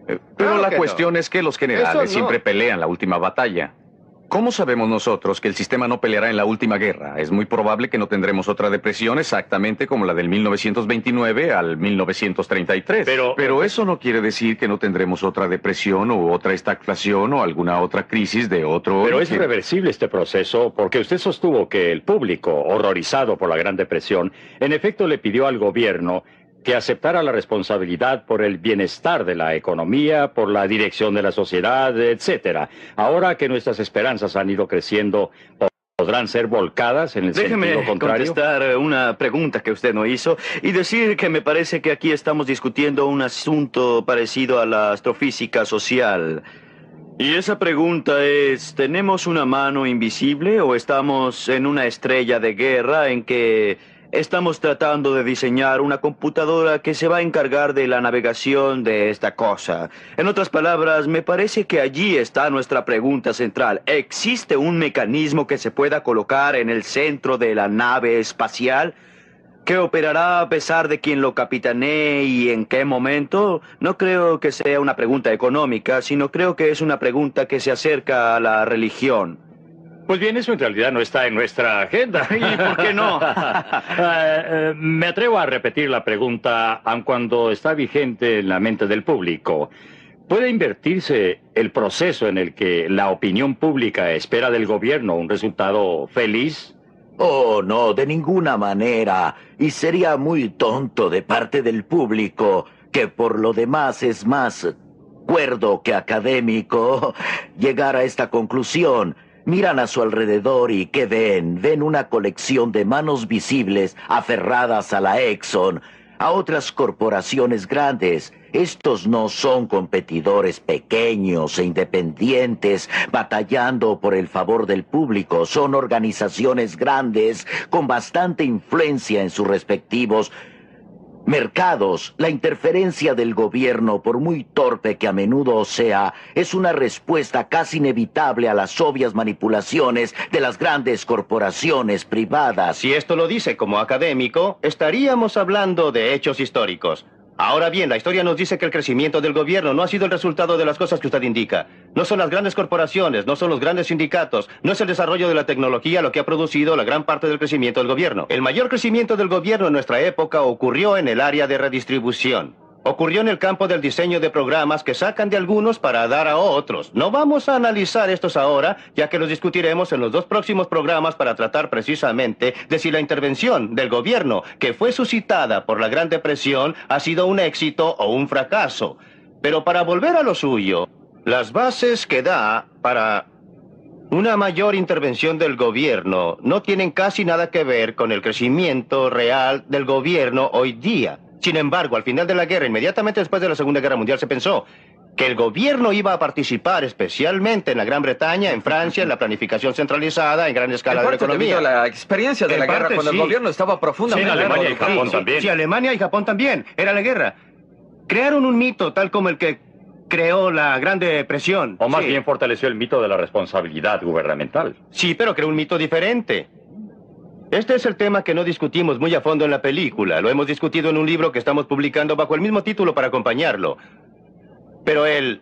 Pero Claro la que cuestión no. es que los generales Eso no. siempre pelean la última batalla. ¿Cómo sabemos nosotros que el sistema no peleará en la última guerra? Es muy probable que no tendremos otra depresión exactamente como la del 1929 al 1933. Pero eso no quiere decir que no tendremos otra depresión o otra estagflación o alguna otra crisis de otro Pero es origen. reversible este proceso porque usted sostuvo que el público, horrorizado por la Gran Depresión, en efecto le pidió al gobierno que aceptara la responsabilidad por el bienestar de la economía, por la dirección de la sociedad, etcétera. Ahora que nuestras esperanzas han ido creciendo, ¿podrán ser volcadas en el Déjeme sentido contrario? contestar una pregunta que usted no hizo y decir que me parece que aquí estamos discutiendo un asunto parecido a la astrofísica social. Y esa pregunta es, ¿tenemos una mano invisible o estamos en una estrella de guerra en que estamos tratando de diseñar una computadora que se va a encargar de la navegación de esta cosa? En otras palabras, me parece que allí está nuestra pregunta central. ¿Existe un mecanismo que se pueda colocar en el centro de la nave espacial que operará a pesar de quien lo capitanee y en qué momento? No creo que sea una pregunta económica, sino creo que es una pregunta que se acerca a la religión. Pues bien, eso en realidad no está en nuestra agenda. ¿Y por qué no? Me atrevo a repetir la pregunta, aun cuando está vigente en la mente del público. ¿Puede invertirse el proceso en el que la opinión pública espera del gobierno un resultado feliz? Oh, no, de ninguna manera. Y sería muy tonto de parte del público, que por lo demás es más cuerdo que académico, llegar a esta conclusión. Miran a su alrededor y ¿qué ven? Ven una colección de manos visibles aferradas a la Exxon, a otras corporaciones grandes. Estos no son competidores pequeños e independientes batallando por el favor del público. Son organizaciones grandes con bastante influencia en sus respectivos mercados. La interferencia del gobierno, por muy torpe que a menudo sea, es una respuesta casi inevitable a las obvias manipulaciones de las grandes corporaciones privadas. Si esto lo dice como académico, estaríamos hablando de hechos históricos. Ahora bien, la historia nos dice que el crecimiento del gobierno no ha sido el resultado de las cosas que usted indica. No son las grandes corporaciones, no son los grandes sindicatos, no es el desarrollo de la tecnología lo que ha producido la gran parte del crecimiento del gobierno. El mayor crecimiento del gobierno en nuestra época ocurrió en el área de redistribución. Ocurrió en el campo del diseño de programas que sacan de algunos para dar a otros. No vamos a analizar estos ahora, ya que los discutiremos en los 2 próximos programas para tratar precisamente de si la intervención del gobierno que fue suscitada por la Gran Depresión ha sido un éxito o un fracaso. Pero para volver a lo suyo, las bases que da para una mayor intervención del gobierno no tienen casi nada que ver con el crecimiento real del gobierno hoy día. Sin embargo, al final de la guerra, inmediatamente después de la Segunda Guerra Mundial, se pensó que el gobierno iba a participar especialmente en la Gran Bretaña, en Francia, en la planificación centralizada, en gran escala de la economía. Debido a la experiencia de En la guerra, parte, cuando sí. el gobierno estaba profundamente Sí, en Alemania y involucrado. Japón también. Sí, Alemania y Japón también. Era la guerra. Crearon un mito tal como el que creó la Gran Depresión. O más Sí. bien fortaleció el mito de la responsabilidad gubernamental. Sí, pero creó un mito diferente. Este es el tema que no discutimos muy a fondo en la película. Lo hemos discutido en un libro que estamos publicando bajo el mismo título para acompañarlo. Pero el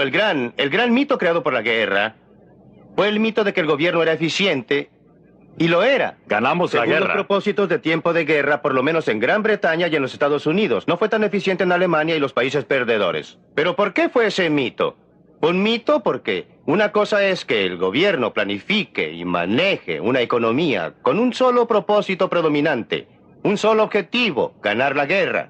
gran mito creado por la guerra fue el mito de que el gobierno era eficiente, y lo era. Ganamos la Según los guerra. propósitos de tiempo de guerra, por lo menos en Gran Bretaña y en los Estados Unidos. No fue tan eficiente en Alemania y los países perdedores. ¿Pero por qué fue ese mito? Un mito porque una cosa es que el gobierno planifique y maneje una economía con un solo propósito predominante, un solo objetivo, ganar la guerra.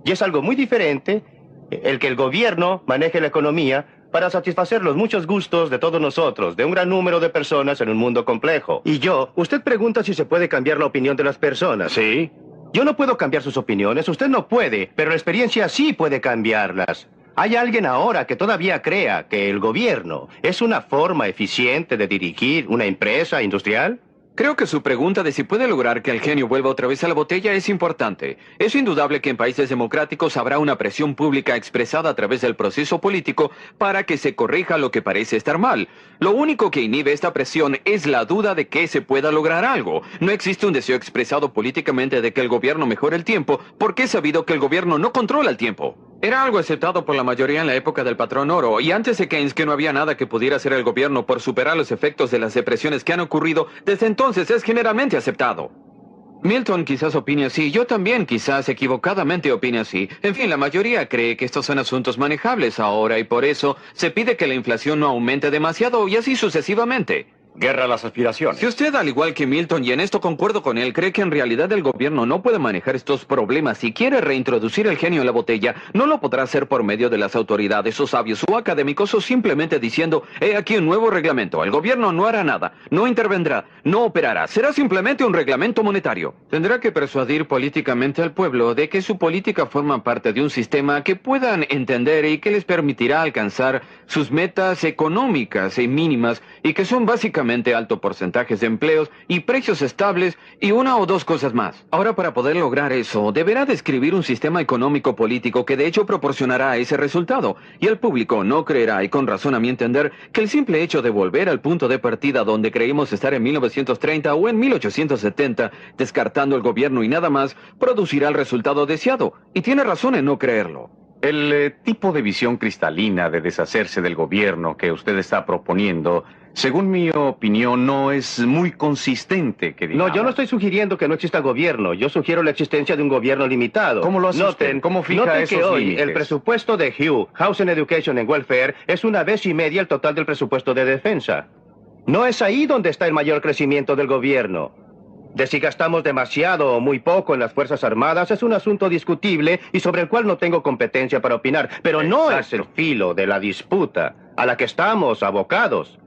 Y es algo muy diferente el que el gobierno maneje la economía para satisfacer los muchos gustos de todos nosotros, de un gran número de personas en un mundo complejo. Y usted pregunta si se puede cambiar la opinión de las personas. Sí. Yo no puedo cambiar sus opiniones, usted no puede, pero la experiencia sí puede cambiarlas. ¿Hay alguien ahora que todavía crea que el gobierno es una forma eficiente de dirigir una empresa industrial? Creo que su pregunta de si puede lograr que el genio vuelva otra vez a la botella es importante. Es indudable que en países democráticos habrá una presión pública expresada a través del proceso político para que se corrija lo que parece estar mal. Lo único que inhibe esta presión es la duda de que se pueda lograr algo. No existe un deseo expresado políticamente de que el gobierno mejore el tiempo, porque es sabido que el gobierno no controla el tiempo. Era algo aceptado por la mayoría en la época del patrón oro, y antes de Keynes que no había nada que pudiera hacer el gobierno por superar los efectos de las depresiones que han ocurrido, desde entonces es generalmente aceptado. Milton quizás opine así, yo también quizás equivocadamente opine así. En fin, la mayoría cree que estos son asuntos manejables ahora y por eso se pide que la inflación no aumente demasiado y así sucesivamente. Guerra a las aspiraciones. Si usted, al igual que Milton, y en esto concuerdo con él, cree que en realidad el gobierno no puede manejar estos problemas y quiere reintroducir el genio en la botella, no lo podrá hacer por medio de las autoridades o sabios o académicos o simplemente diciendo, he aquí un nuevo reglamento, el gobierno no hará nada, no intervendrá, no operará, será simplemente un reglamento monetario. Tendrá que persuadir políticamente al pueblo de que su política forma parte de un sistema que puedan entender y que les permitirá alcanzar sus metas económicas y mínimas y que son básicamente alto porcentajes de empleos y precios estables y una o dos cosas más. Ahora, para poder lograr eso, deberá describir un sistema económico político que de hecho proporcionará ese resultado. Y el público no creerá, y con razón a mi entender, que el simple hecho de volver al punto de partida donde creímos estar en 1930 o en 1870, descartando el gobierno y nada más, producirá el resultado deseado. Y tiene razón en no creerlo. El tipo de visión cristalina de deshacerse del gobierno que usted está proponiendo, según mi opinión, no es muy consistente, que digamos. No, yo no estoy sugiriendo que no exista gobierno. Yo sugiero la existencia de un gobierno limitado. ¿Cómo lo hace usted? ¿Cómo fija noten esos que hoy límites? el presupuesto de Hugh, Housing, Education and Welfare, es 1,5 veces el total del presupuesto de defensa. No es ahí donde está el mayor crecimiento del gobierno. De si gastamos demasiado o muy poco en las Fuerzas Armadas es un asunto discutible y sobre el cual no tengo competencia para opinar. Pero no es el filo de la disputa a la que estamos abocados.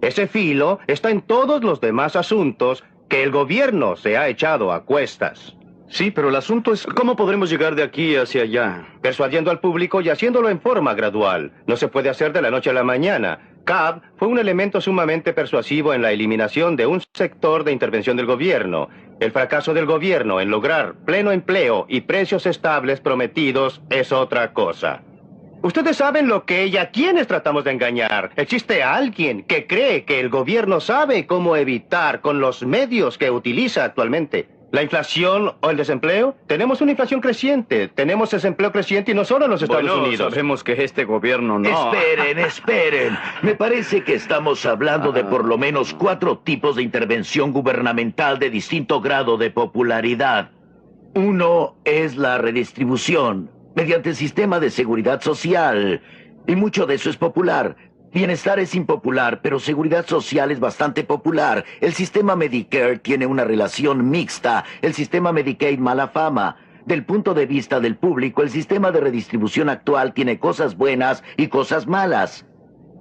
Ese filo está en todos los demás asuntos que el gobierno se ha echado a cuestas. Sí, pero el asunto es cómo podremos llegar de aquí hacia allá. Persuadiendo al público y haciéndolo en forma gradual. No se puede hacer de la noche a la mañana. Cobb fue un elemento sumamente persuasivo en la eliminación de un sector de intervención del gobierno. El fracaso del gobierno en lograr pleno empleo y precios estables prometidos es otra cosa. Ustedes saben lo que y a quiénes tratamos de engañar. Existe alguien que cree que el gobierno sabe cómo evitar con los medios que utiliza actualmente la inflación o el desempleo. Tenemos una inflación creciente, tenemos desempleo creciente y no solo en los Estados Unidos. Sabemos que este gobierno no... Esperen. Me parece que estamos hablando de por lo menos 4 tipos de intervención gubernamental de distinto grado de popularidad. Uno es la redistribución, mediante el sistema de seguridad social. Y mucho de eso es popular. Bienestar es impopular, pero seguridad social es bastante popular. El sistema Medicare tiene una relación mixta. El sistema Medicaid mala fama. Del punto de vista del público, el sistema de redistribución actual tiene cosas buenas y cosas malas.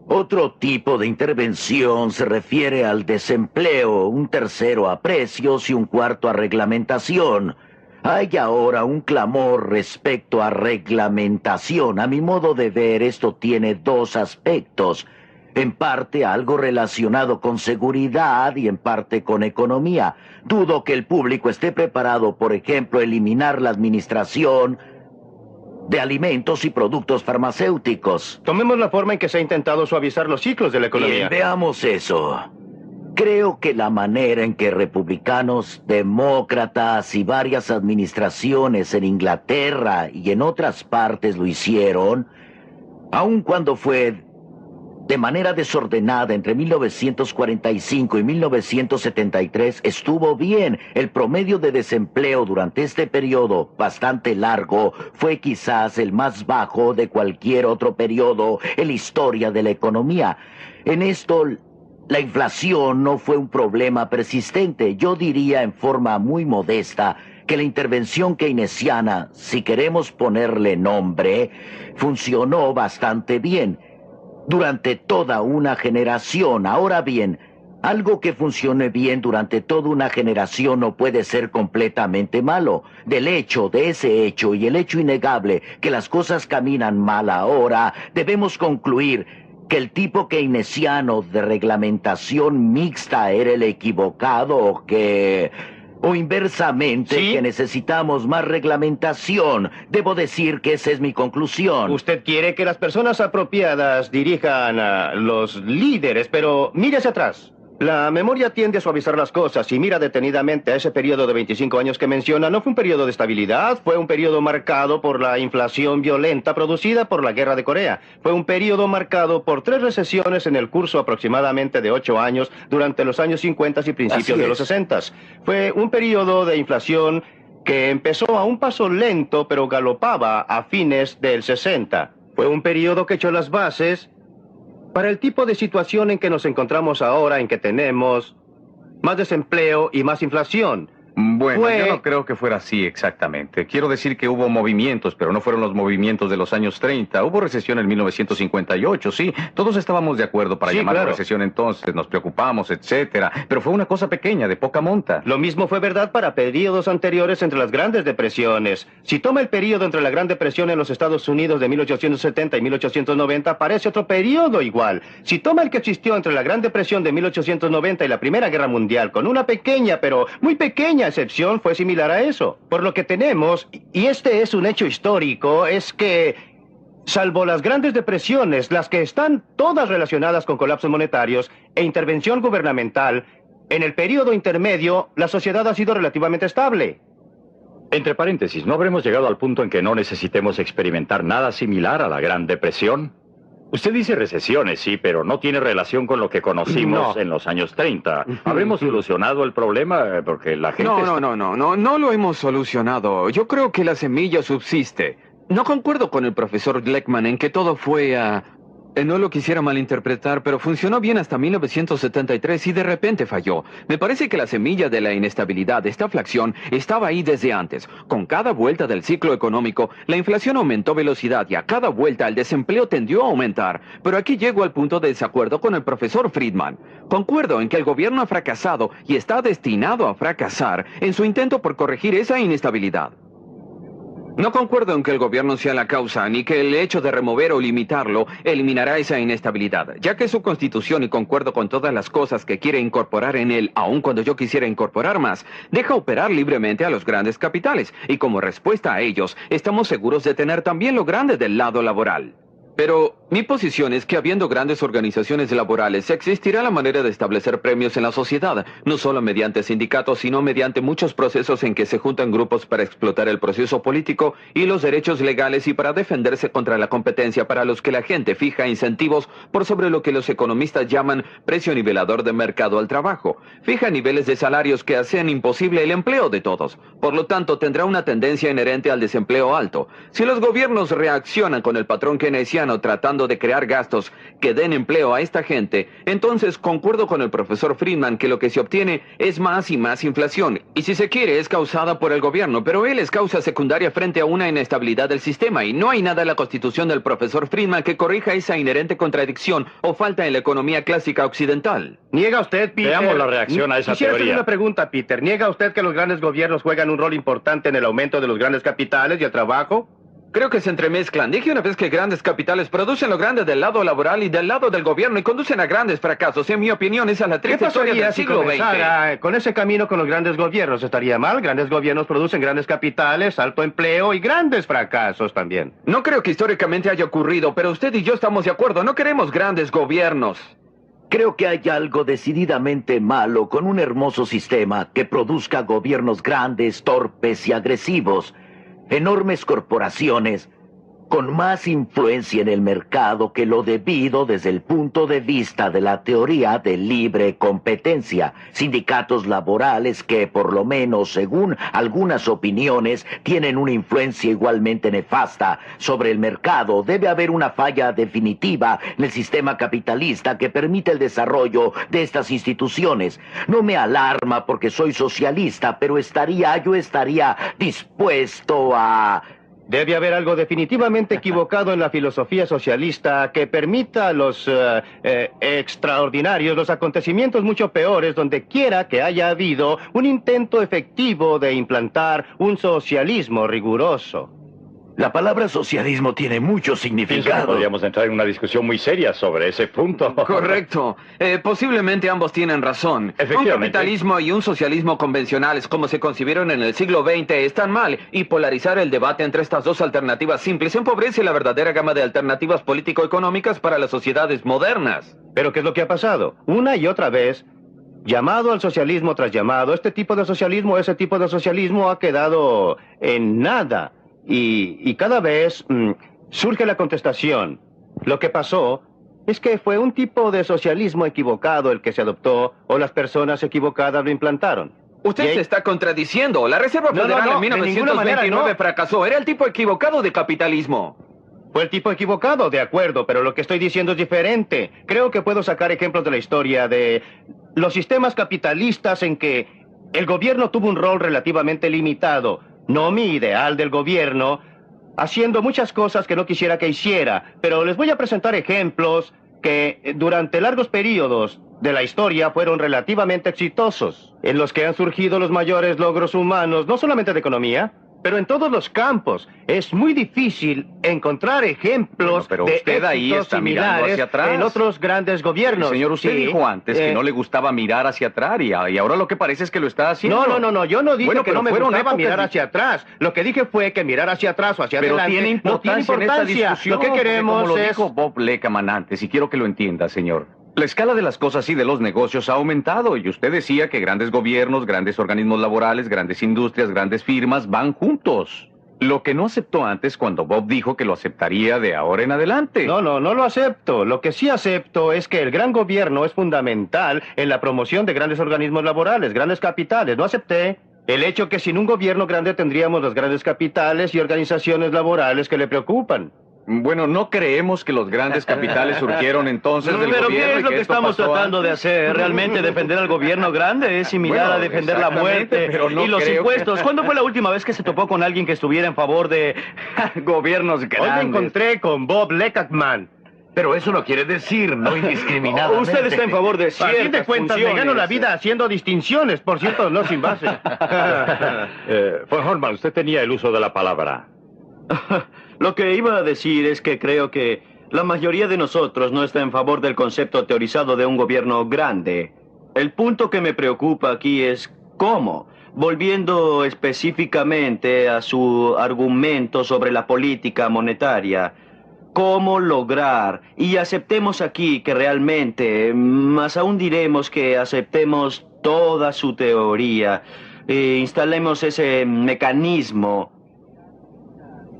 Otro tipo de intervención se refiere al desempleo, 1/3 a precios y 1/4 a reglamentación. Hay ahora un clamor respecto a reglamentación. A mi modo de ver, esto tiene 2 aspectos. En parte algo relacionado con seguridad y en parte con economía. Dudo que el público esté preparado, por ejemplo, a eliminar la administración de alimentos y productos farmacéuticos. Tomemos la forma en que se ha intentado suavizar los ciclos de la economía. Bien, veamos eso. Creo que la manera en que republicanos, demócratas y varias administraciones en Inglaterra y en otras partes lo hicieron, aun cuando fue de manera desordenada entre 1945 y 1973, estuvo bien. El promedio de desempleo durante este periodo bastante largo fue quizás el más bajo de cualquier otro periodo en la historia de la economía. En esto, la inflación no fue un problema persistente. Yo diría en forma muy modesta que la intervención keynesiana, si queremos ponerle nombre, funcionó bastante bien durante toda una generación. Ahora bien, algo que funcione bien durante toda una generación no puede ser completamente malo. De ese hecho y el hecho innegable que las cosas caminan mal ahora, debemos concluir que el tipo keynesiano de reglamentación mixta era el equivocado o inversamente, ¿sí?, que necesitamos más reglamentación. Debo decir que esa es mi conclusión. Usted quiere que las personas apropiadas dirijan a los líderes, pero mire hacia atrás. La memoria tiende a suavizar las cosas y mira detenidamente a ese periodo de 25 años que menciona. No fue un periodo de estabilidad, fue un periodo marcado por la inflación violenta producida por la Guerra de Corea. Fue un periodo marcado por 3 recesiones en el curso aproximadamente de 8 años durante los años 50 y principios de los 60. Fue un periodo de inflación que empezó a un paso lento pero galopaba a fines del 60. Fue un periodo que echó las bases para el tipo de situación en que nos encontramos ahora, en que tenemos más desempleo y más inflación. Bueno, yo no creo que fuera así exactamente. Quiero decir que hubo movimientos, pero no fueron los movimientos de los años 30. Hubo recesión en 1958, sí. Todos estábamos de acuerdo para llamarla recesión entonces, nos preocupamos, etcétera. Pero fue una cosa pequeña, de poca monta. Lo mismo fue verdad para periodos anteriores entre las grandes depresiones. Si toma el periodo entre la Gran Depresión en los Estados Unidos de 1870 y 1890, parece otro periodo igual. Si toma el que existió entre la Gran Depresión de 1890 y la Primera Guerra Mundial, con una pequeña, pero muy pequeña excepción, fue similar a eso. Por lo que tenemos, y este es un hecho histórico, es que, salvo las grandes depresiones, las que están todas relacionadas con colapsos monetarios e intervención gubernamental, en el periodo intermedio, la sociedad ha sido relativamente estable. Entre paréntesis, ¿no habremos llegado al punto en que no necesitemos experimentar nada similar a la Gran Depresión? Usted dice recesiones, sí, pero no tiene relación con lo que conocimos en los años 30. ¿Habremos solucionado el problema? Porque la gente... No lo hemos solucionado. Yo creo que la semilla subsiste. No concuerdo con el profesor Gleckman en que todo fue no lo quisiera malinterpretar, pero funcionó bien hasta 1973 y de repente falló. Me parece que la semilla de la inestabilidad, de esta inflación, estaba ahí desde antes. Con cada vuelta del ciclo económico, la inflación aumentó velocidad y a cada vuelta el desempleo tendió a aumentar. Pero aquí llego al punto de desacuerdo con el profesor Friedman. Concuerdo en que el gobierno ha fracasado y está destinado a fracasar en su intento por corregir esa inestabilidad. No concuerdo en que el gobierno sea la causa, ni que el hecho de remover o limitarlo eliminará esa inestabilidad, ya que su constitución, y concuerdo con todas las cosas que quiere incorporar en él, aun cuando yo quisiera incorporar más, deja operar libremente a los grandes capitales, y como respuesta a ellos, estamos seguros de tener también lo grande del lado laboral. Pero mi posición es que habiendo grandes organizaciones laborales, existirá la manera de establecer premios en la sociedad, no solo mediante sindicatos, sino mediante muchos procesos en que se juntan grupos para explotar el proceso político y los derechos legales y para defenderse contra la competencia, para los que la gente fija incentivos por sobre lo que los economistas llaman precio nivelador de mercado al trabajo. Fija niveles de salarios que hacen imposible el empleo de todos. Por lo tanto, tendrá una tendencia inherente al desempleo alto. Si los gobiernos reaccionan con el patrón keynesiano tratando de crear gastos que den empleo a esta gente, entonces concuerdo con el profesor Friedman que lo que se obtiene es más y más inflación, y si se quiere es causada por el gobierno, pero él es causa secundaria frente a una inestabilidad del sistema, y no hay nada en la constitución del profesor Friedman que corrija esa inherente contradicción o falta en la economía clásica occidental. ¿Niega usted, Peter? Veamos la reacción a esa Quisiera teoría. hacer una pregunta, Peter. ¿Niega usted que los grandes gobiernos juegan un rol importante en el aumento de los grandes capitales y el trabajo? Creo que se entremezclan. Dije una vez que grandes capitales producen lo grande del lado laboral y del lado del gobierno y conducen a grandes fracasos. En mi opinión, esa es la triste historia del siglo XX. Con ese camino con los grandes gobiernos? ¿Estaría mal? Grandes gobiernos producen grandes capitales, alto empleo y grandes fracasos también. No creo que históricamente haya ocurrido, pero usted y yo estamos de acuerdo. No queremos grandes gobiernos. Creo que hay algo decididamente malo con un hermoso sistema que produzca gobiernos grandes, torpes y agresivos. Enormes corporaciones con más influencia en el mercado que lo debido desde el punto de vista de la teoría de libre competencia. Sindicatos laborales que, por lo menos según algunas opiniones, tienen una influencia igualmente nefasta sobre el mercado. Debe haber una falla definitiva en el sistema capitalista que permite el desarrollo de estas instituciones. No me alarma porque soy socialista, pero yo estaría dispuesto a... Debe haber algo definitivamente equivocado en la filosofía socialista que permita los extraordinarios, los acontecimientos mucho peores, donde quiera que haya habido un intento efectivo de implantar un socialismo riguroso. La palabra socialismo tiene mucho Pienso que significado. podríamos entrar en una discusión muy seria sobre ese punto. Correcto. Posiblemente ambos tienen razón. Efectivamente. Un capitalismo y un socialismo convencionales como se concibieron en el siglo XX están mal, y polarizar el debate entre estas dos alternativas simples empobrece la verdadera gama de alternativas político-económicas para las sociedades modernas. Pero ¿qué es lo que ha pasado? Una y otra vez, llamado al socialismo tras llamado. Este tipo de socialismo, ese tipo de socialismo ha quedado en nada. Y cada vez surge la contestación. Lo que pasó es que fue un tipo de socialismo equivocado el que se adoptó, o las personas equivocadas lo implantaron. Usted se está contradiciendo. La Reserva Federal en de ninguna manera, 1929 fracasó. Era el tipo equivocado de capitalismo. Fue el tipo equivocado, de acuerdo, pero lo que estoy diciendo es diferente. Creo que puedo sacar ejemplos de la historia de los sistemas capitalistas en que el gobierno tuvo un rol relativamente limitado. No mi ideal del gobierno, haciendo muchas cosas que no quisiera que hiciera, pero les voy a presentar ejemplos que durante largos periodos de la historia fueron relativamente exitosos, en los que han surgido los mayores logros humanos, no solamente de economía, pero en todos los campos. Es muy difícil encontrar ejemplos pero de usted ahí éxitos está mirando similares hacia atrás. en otros grandes gobiernos. Señor, usted Sí, dijo antes que no le gustaba mirar hacia atrás y ahora lo que parece es que lo está haciendo. No, yo no dije Bueno, que pero no me fueron gustaba épocas mirar de- hacia atrás. Lo que dije fue que mirar hacia atrás o hacia Pero adelante tiene no tiene importancia en esta importancia. discusión. Lo que porque queremos como lo es... dijo Bob Leckerman antes, y quiero que lo entienda, señor. La escala de las cosas y de los negocios ha aumentado, y usted decía que grandes gobiernos, grandes organismos laborales, grandes industrias, grandes firmas van juntos. Lo que no aceptó antes cuando Bob dijo que lo aceptaría de ahora en adelante. No lo acepto. Lo que sí acepto es que el gran gobierno es fundamental en la promoción de grandes organismos laborales, grandes capitales. No acepté el hecho que sin un gobierno grande tendríamos los grandes capitales y organizaciones laborales que le preocupan. Bueno, no creemos que los grandes capitales surgieron entonces del Pero gobierno. ¿qué es y lo que que esto estamos pasó tratando de antes. hacer? ¿Realmente defender al gobierno grande es similar Bueno, a defender la exactamente, muerte pero no y los creo impuestos? que- ¿Cuándo fue la última vez que se topó con alguien que estuviera en favor de gobiernos grandes? Hoy me encontré con Bob Leckerman. Pero eso no quiere decir no indiscriminadamente. Usted está en favor de ciertas A fin de cuentas, me gano la vida haciendo distinciones, por cierto, no sin base. Von Horman, usted tenía el uso de la palabra. Lo que iba a decir es que creo que la mayoría de nosotros no está en favor del concepto teorizado de un gobierno grande. El punto que me preocupa aquí es cómo. Volviendo específicamente a su argumento sobre la política monetaria, cómo lograr, y aceptemos aquí que realmente, más aún diremos que aceptemos toda su teoría, instalemos ese mecanismo.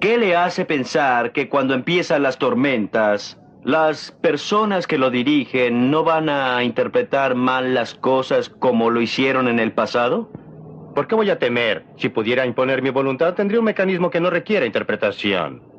¿Qué le hace pensar que cuando empiezan las tormentas, las personas que lo dirigen no van a interpretar mal las cosas como lo hicieron en el pasado? ¿Por qué voy a temer? Si pudiera imponer mi voluntad, tendría un mecanismo que no requiere interpretación.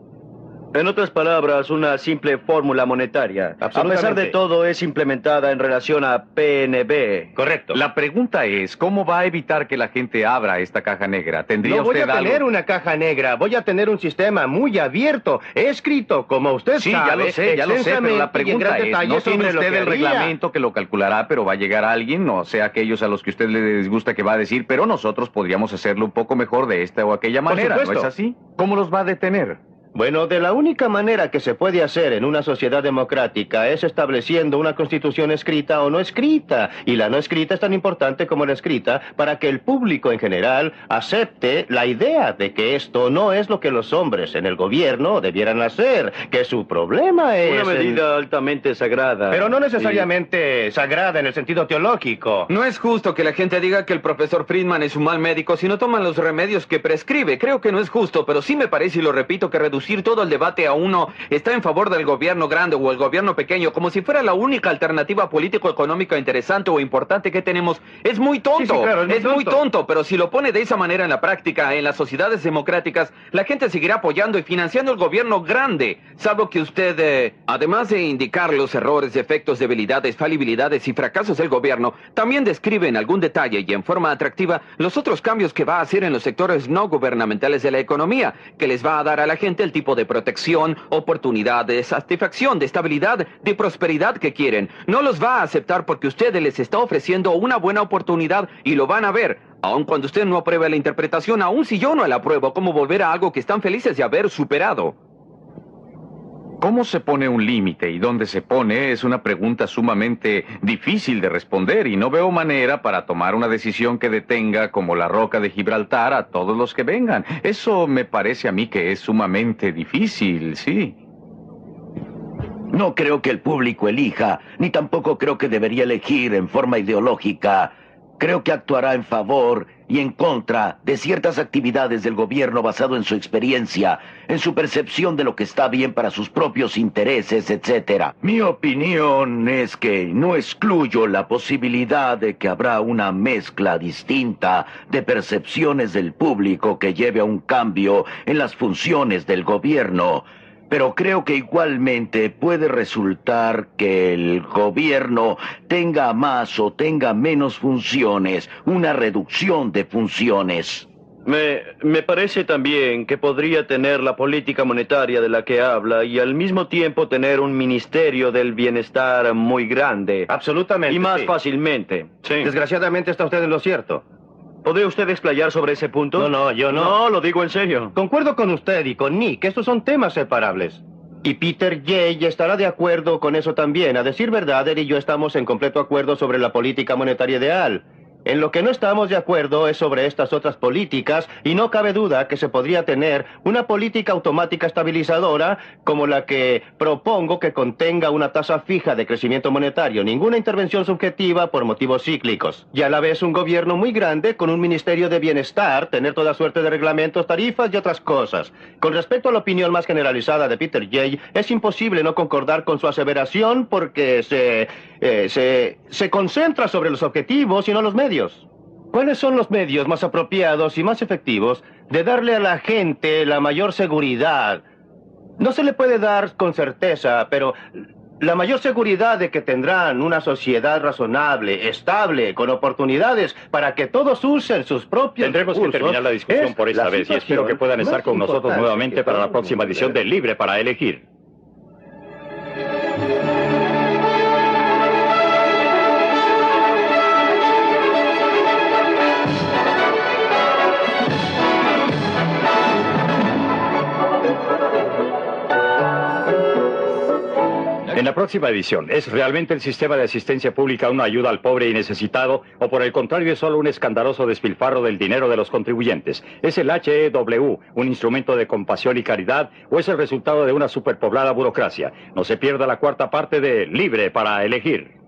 En otras palabras, una simple fórmula monetaria. A pesar de Absolutamente. todo, es implementada en relación a PNB. Correcto. La pregunta es, ¿cómo va a evitar que la gente abra esta caja negra? ¿Tendría No voy usted a tener algo? una caja negra, voy a tener un sistema muy abierto, escrito, como usted Sí, sabe, ya lo sé, pero la extensamente y en pregunta gran es, detalle ¿no tiene sobre lo usted que el haría? reglamento que lo calculará, pero va a llegar alguien, o sea, aquellos a los que usted le disgusta que va a decir, pero nosotros podríamos hacerlo un poco mejor de esta o aquella Por manera, ¿no es supuesto. así? ¿Cómo los va a detener? Bueno, de la única manera que se puede hacer en una sociedad democrática es estableciendo una constitución escrita o no escrita. Y la no escrita es tan importante como la escrita para que el público en general acepte la idea de que esto no es lo que los hombres en el gobierno debieran hacer, que su problema es... Una medida altamente sagrada. Pero no necesariamente sagrada en el sentido teológico. No es justo que la gente diga que el profesor Friedman es un mal médico si no toman los remedios que prescribe. Creo que no es justo, pero sí me parece, y lo repito, que reducir todo el debate a uno está en favor del gobierno grande o el gobierno pequeño, como si fuera la única alternativa político-económica interesante o importante que tenemos, es muy tonto. Sí, claro, es muy tonto, pero si lo pone de esa manera en la práctica, en las sociedades democráticas, la gente seguirá apoyando y financiando el gobierno grande, salvo que usted, además de indicar los errores, defectos, debilidades, falibilidades y fracasos del gobierno, también describe en algún detalle y en forma atractiva los otros cambios que va a hacer en los sectores no gubernamentales de la economía, que les va a dar a la gente el tipo de protección, oportunidad, de satisfacción, de estabilidad, de prosperidad que quieren. No los va a aceptar porque usted les está ofreciendo una buena oportunidad y lo van a ver. Aun cuando usted no apruebe la interpretación, aun si yo no la apruebo, ¿cómo volver a algo que están felices de haber superado? ¿Cómo se pone un límite y dónde se pone? Es una pregunta sumamente difícil de responder y no veo manera para tomar una decisión que detenga como la roca de Gibraltar a todos los que vengan. Eso me parece a mí que es sumamente difícil, sí. No creo que el público elija, ni tampoco creo que debería elegir en forma ideológica. Creo que actuará en favor y en contra de ciertas actividades del gobierno basado en su experiencia, en su percepción de lo que está bien para sus propios intereses, etc. Mi opinión es que no excluyo la posibilidad de que habrá una mezcla distinta de percepciones del público que lleve a un cambio en las funciones del gobierno. Pero creo que igualmente puede resultar que el gobierno tenga más o tenga menos funciones, una reducción de funciones. Me parece también que podría tener la política monetaria de la que habla y al mismo tiempo tener un ministerio del bienestar muy grande. Absolutamente. Y más sí. fácilmente. Sí. Desgraciadamente está usted en lo cierto. ¿Podría usted explayar sobre ese punto? No, yo no. No, lo digo en serio. Concuerdo con usted y con Nick, estos son temas separables. Y Peter Jay estará de acuerdo con eso también. A decir verdad, él y yo estamos en completo acuerdo sobre la política monetaria ideal. En lo que no estamos de acuerdo es sobre estas otras políticas, y no cabe duda que se podría tener una política automática estabilizadora como la que propongo, que contenga una tasa fija de crecimiento monetario, ninguna intervención subjetiva por motivos cíclicos. Y a la vez un gobierno muy grande con un ministerio de bienestar, tener toda suerte de reglamentos, tarifas y otras cosas. Con respecto a la opinión más generalizada de Peter Jay, es imposible no concordar con su aseveración porque se concentra sobre los objetivos y no los medios. ¿Cuáles son los medios más apropiados y más efectivos de darle a la gente la mayor seguridad? No se le puede dar con certeza, pero la mayor seguridad de que tendrán una sociedad razonable, estable, con oportunidades para que todos usen sus propios Tendremos que terminar la discusión por esta vez y espero que puedan estar con nosotros nuevamente para la próxima edición de Libre para Elegir. En la próxima edición, ¿es realmente el sistema de asistencia pública una ayuda al pobre y necesitado o por el contrario es solo un escandaloso despilfarro del dinero de los contribuyentes? ¿Es el HEW un instrumento de compasión y caridad o es el resultado de una superpoblada burocracia? No se pierda la cuarta parte de Libre para Elegir.